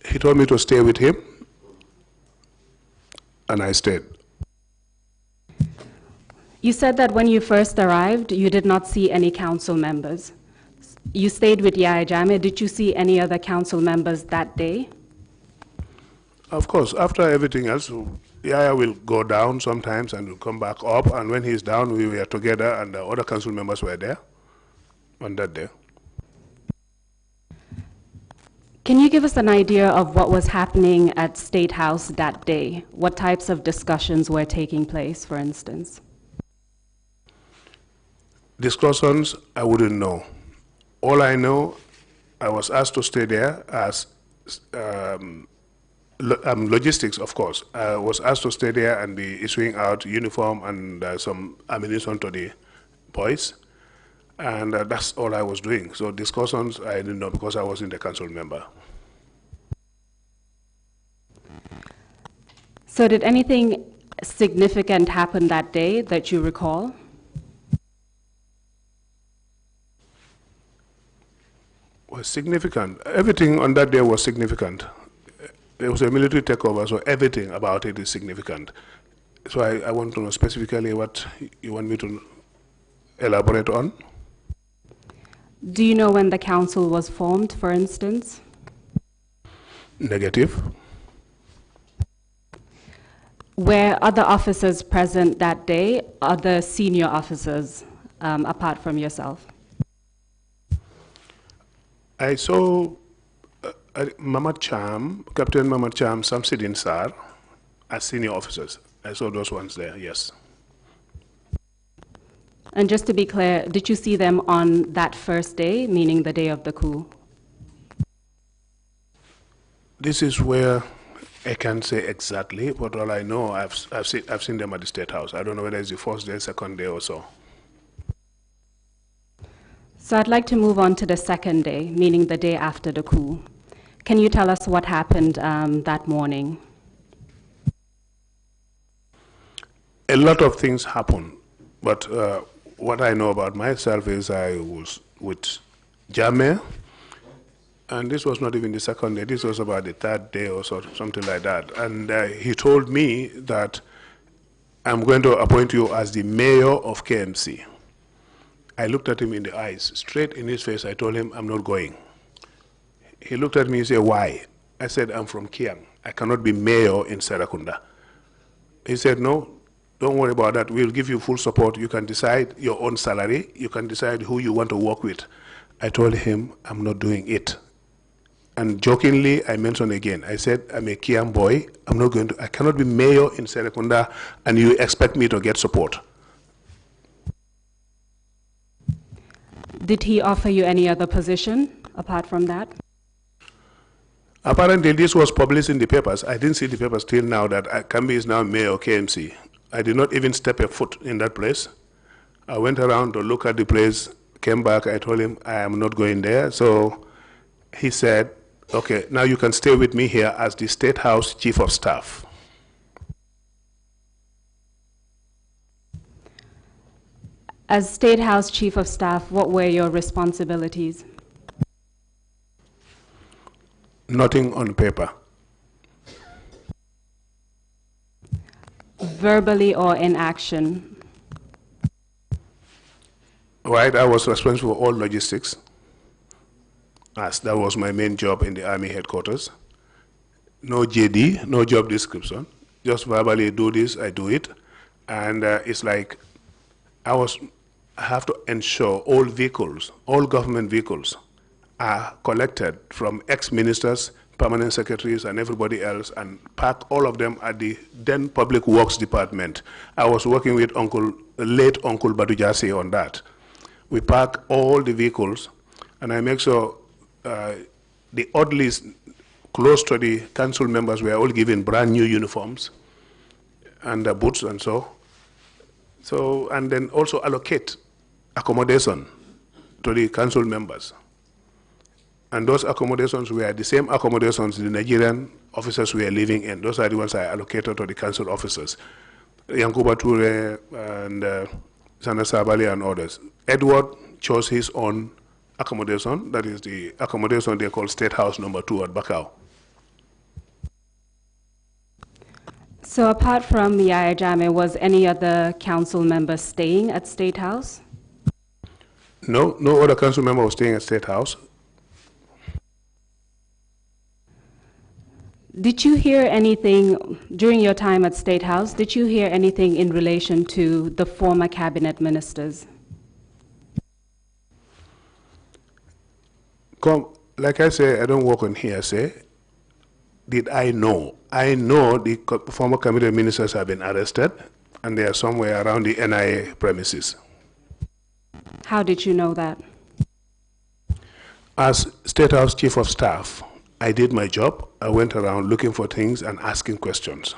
He told me to stay with him, and I stayed. You said that when you first arrived, you did not see any council members. You stayed with Yahya Jammeh. Did you see any other council members that day? Of course, after everything else, Yahya will go down sometimes and will come back up, and when he's down, we were together, and the other council members were there on that day. Can you give us an idea of what was happening at State House that day? What types of discussions were taking place, for instance? Discussions, I wouldn't know. All I know, I was asked to stay there as logistics, of course. I was asked to stay there and be issuing out uniform and some ammunition to the boys. And that's all I was doing. So discussions, I didn't know because I wasn't a council member. So did anything significant happen that day that you recall? Was significant. Everything on that day was significant. It was a military takeover, so everything about it is significant. So I want to know specifically what you want me to elaborate on. Do you know when the council was formed, for instance? Negative. Were other officers present that day, other senior officers, apart from yourself? I saw Mamad Cham, Captain Mamad Cham, Samsidin Sar, as senior officers. I saw those ones there, yes. And just to be clear, did you see them on that first day, meaning the day of the coup? This is where I can't say exactly, but all I know, I've seen them at the State House. I don't know whether it's the first day, second day or so. So I'd like to move on to the second day, meaning the day after the coup. Can you tell us what happened that morning? A lot of things happened, but what I know about myself is I was with Jammeh, and this was not even the second day, this was about the third day or so, something like that. And he told me that I'm going to appoint you as the mayor of KMC. I looked at him in the eyes, straight in his face. I told him, I'm not going. He looked at me and said, why? I said, I'm from Kiang. I cannot be mayor in Serakunda. He said, no, don't worry about that. We'll give you full support. You can decide your own salary. You can decide who you want to work with. I told him, I'm not doing it. And jokingly, I mentioned again, I said, I'm a Kiang boy. I cannot be mayor in Serakunda, and you expect me to get support. Did he offer you any other position apart from that? Apparently, this was published in the papers. I didn't see the papers till now that Kambi is now mayor of KMC. I did not even step a foot in that place. I went around to look at the place, came back, I told him I am not going there. So he said, okay, now you can stay with me here as the State House Chief of Staff. As State House Chief of Staff, what were your responsibilities? Nothing on paper. Verbally or in action? Right, I was responsible for all logistics, as that was my main job in the Army headquarters. No JD, no job description. Just verbally do this, I do it. And it's like I have to ensure all vehicles, all government vehicles are collected from ex-ministers, permanent secretaries, and everybody else, and park all of them at the then Public Works Department. I was working with late Uncle Badujasi on that. We park all the vehicles, and I make sure the oddlies close to the council members were all given brand new uniforms and boots and so. And then also allocate accommodation to the council members. And those accommodations were the same accommodations the Nigerian officers were living in. Those are the ones I allocated to the council officers. Yankuba Toure and Sana Sabali and others. Edward chose his own accommodation. That is the accommodation they call State House number 2 at Bakau. So apart from Yahya Jammeh, was any other council member staying at State House? No, no other council member was staying at State House. Did you hear anything during your time at State House? Did you hear anything in relation to the former cabinet ministers? Like I say, I don't work on hearsay. Did I know? I know the former cabinet ministers have been arrested, and they are somewhere around the NIA premises. How did you know that? As State House Chief of Staff, I did my job. I went around looking for things and asking questions.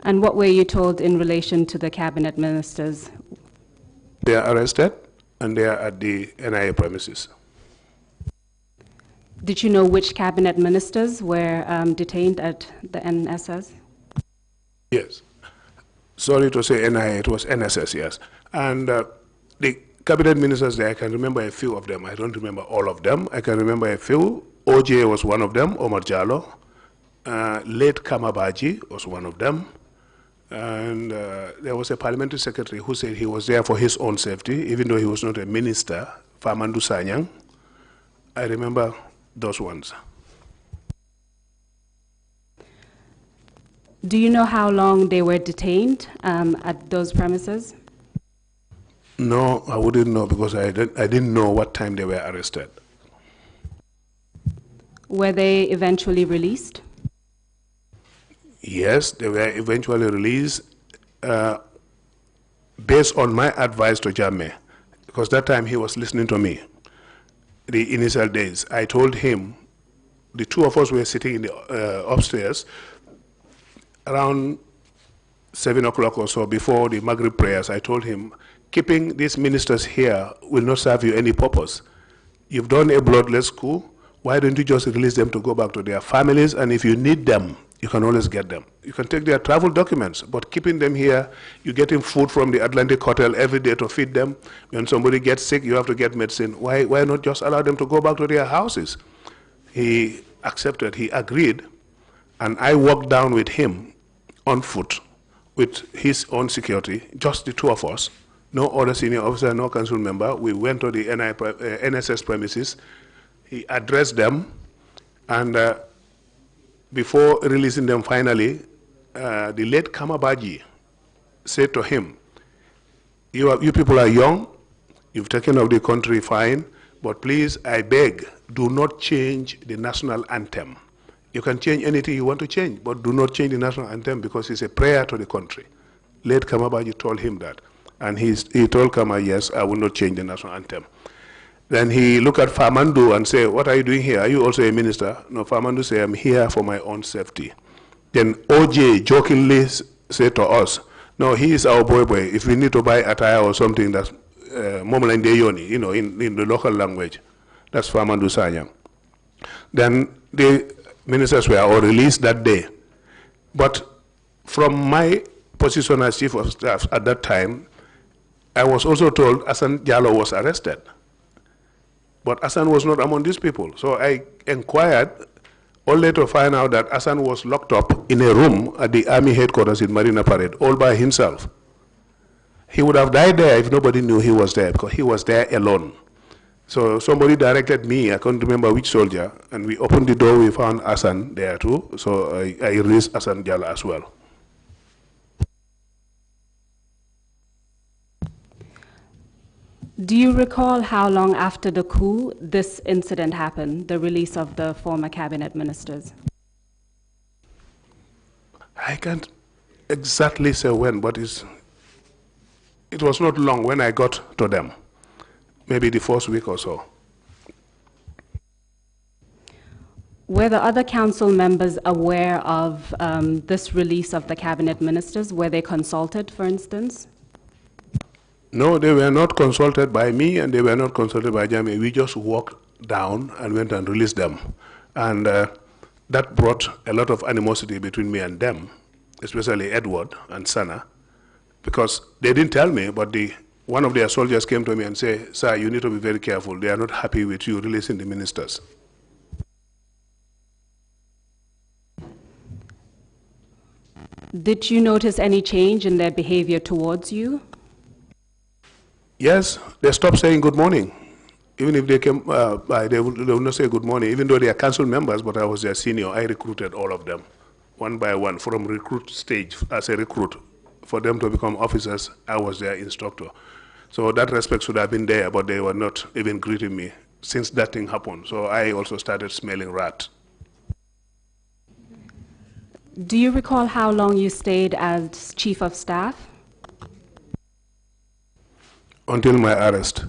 And what were you told in relation to the cabinet ministers? They are arrested, and they are at the NIA premises. Did you know which cabinet ministers were detained at the NSS? Yes. Sorry to say NIA, it was NSS, yes. And the cabinet ministers there, I can remember a few of them. I don't remember all of them. I can remember a few. OJ was one of them, Omar Jallo. Late Kamabaji was one of them. And there was a parliamentary secretary who said he was there for his own safety, even though he was not a minister, Famandu Sanyang. I remember those ones. Do you know how long they were detained at those premises? No, I wouldn't know because I didn't know what time they were arrested. Were they eventually released? Yes, they were eventually released based on my advice to Jammeh, because that time he was listening to me. The initial days, I told him, the two of us were sitting in the upstairs around 7 o'clock or so before the Maghrib prayers. I told him, keeping these ministers here will not serve you any purpose. You've done a bloodless coup. Why don't you just release them to go back to their families? And if you need them, you can always get them. You can take their travel documents, but keeping them here, you're getting food from the Atlantic Hotel every day to feed them. When somebody gets sick, you have to get medicine. Why not just allow them to go back to their houses? He accepted, he agreed, and I walked down with him on foot with his own security, just the two of us, no other senior officer, no council member. We went to the NSS premises. He addressed them, and before releasing them finally, the late Kamabaji said to him, you people are young, you've taken over the country fine, but please, I beg, do not change the national anthem. You can change anything you want to change, but do not change the national anthem because it's a prayer to the country. Late Kamabaji told him that. And he told Kama, yes, I will not change the national anthem. Then he looked at Farmandu and said, what are you doing here? Are you also a minister? No, Farmandu said, I'm here for my own safety. Then OJ jokingly said to us, no, he is our boy. If we need to buy attire or something, that's Momolande Yoni, you know, in the local language. That's Farmandu Sanyang. Then the ministers were all released that day. But from my position as chief of staff at that time, I was also told Hassan Jallow was arrested. But Hassan was not among these people. So I inquired, only to find out that Hassan was locked up in a room at the army headquarters in Marina Parade, all by himself. He would have died there if nobody knew he was there, because he was there alone. So somebody directed me, I can't remember which soldier, and we opened the door, we found Hassan there too. So I released Hassan Jallow as well. Do you recall how long after the coup this incident happened, the release of the former cabinet ministers? I can't exactly say when, but it was not long when I got to them, maybe the first week or so. Were the other council members aware of this release of the cabinet ministers? Were they consulted, for instance? No, they were not consulted by me, and they were not consulted by Jammeh. We just walked down and went and released them. And that brought a lot of animosity between me and them, especially Edward and Sana, because they didn't tell me, but one of their soldiers came to me and said, sir, you need to be very careful. They are not happy with you releasing the ministers. Did you notice any change in their behavior towards you? Yes, they stopped saying good morning. Even if they came by, they would not say good morning, even though they are council members, but I was their senior. I recruited all of them, one by one, from recruit stage as a recruit. For them to become officers, I was their instructor. So that respect should have been there, but they were not even greeting me since that thing happened. So I also started smelling rat. Do you recall how long you stayed as chief of staff? Until my arrest.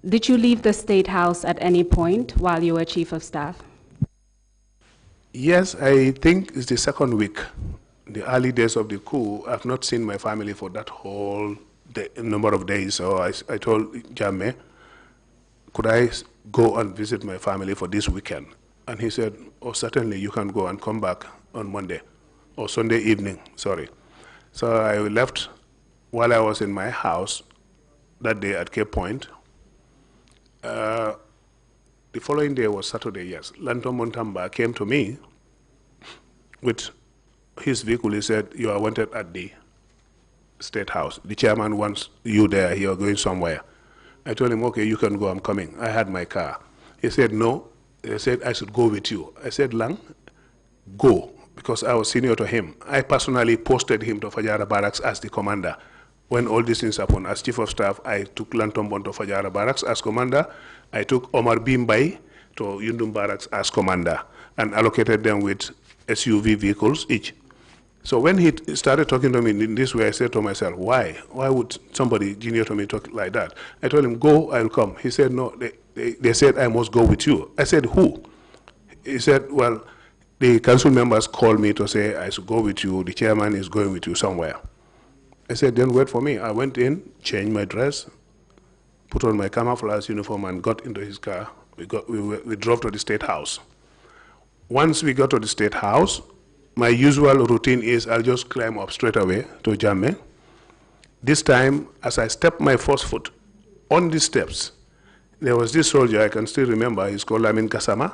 Did you leave the State House at any point while you were chief of staff? Yes, I think it's the second week. The early days of the coup, I've not seen my family for that whole number of days. So I told Jammeh, could I go and visit my family for this weekend? And he said, oh, certainly you can go and come back on Monday, or Sunday evening, sorry. So I left while I was in my house that day at Cape Point. The following day was Saturday, yes. Lanto Montamba came to me with his vehicle. He said, you are wanted at the State House. The chairman wants you there. You are going somewhere. I told him, okay, you can go. I'm coming. I had my car. He said, no. They said I should go with you. I said, Lang, go, because I was senior to him. I personally posted him to Fajara Barracks as the commander. When all these things happened, as chief of staff, I took Lantombon to Fajara Barracks as commander. I took Omar Bimbai to Yundum Barracks as commander and allocated them with SUV vehicles each. So when he started talking to me in this way, I said to myself, why? Why would somebody junior to me talk like that? I told him, go, I'll come. He said, no, they said I must go with you. I said, who? He said, well, the council members called me to say I should go with you. The chairman is going with you somewhere. I said, then wait for me. I went in, changed my dress, put on my camouflage uniform, and got into his car. We drove to the State House. Once we got to the State House, my usual routine is I'll just climb up straight away to Jammeh. This time, as I stepped my first foot on the steps, there was this soldier, I can still remember, he's called Amin Kasama.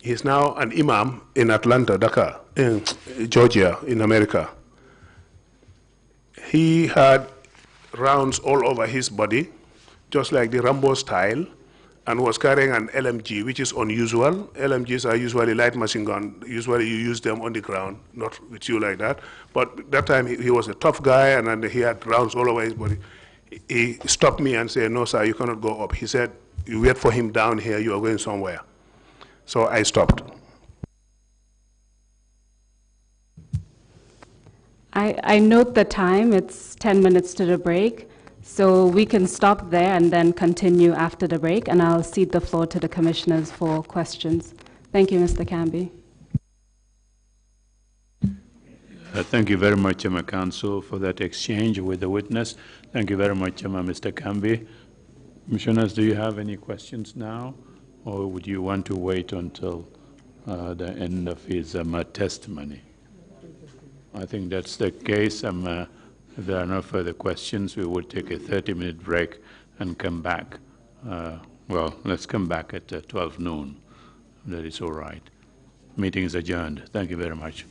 He's now an imam in Atlanta, Dakar, in Georgia, in America. He had rounds all over his body, just like the Rambo style, and was carrying an LMG, which is unusual. LMGs are usually light machine gun. Usually you use them on the ground, not with you like that. But that time he was a tough guy, and then he had rounds all over his body. He stopped me and said, no, sir, you cannot go up. He said, you wait for him down here, you are going somewhere. So I stopped. I note the time, it's 10 minutes to the break, so we can stop there and then continue after the break, and I'll cede the floor to the commissioners for questions. Thank you, Mr. Camby. Thank you very much, Counsel, for that exchange with the witness. Thank you very much, Mr. Camby. Commissioners, do you have any questions now, or would you want to wait until the end of his testimony? I think that's the case. If there are no further questions, we will take a 30-minute break and come back. Well, let's come back at 12 noon. That is all right. Meeting is adjourned. Thank you very much.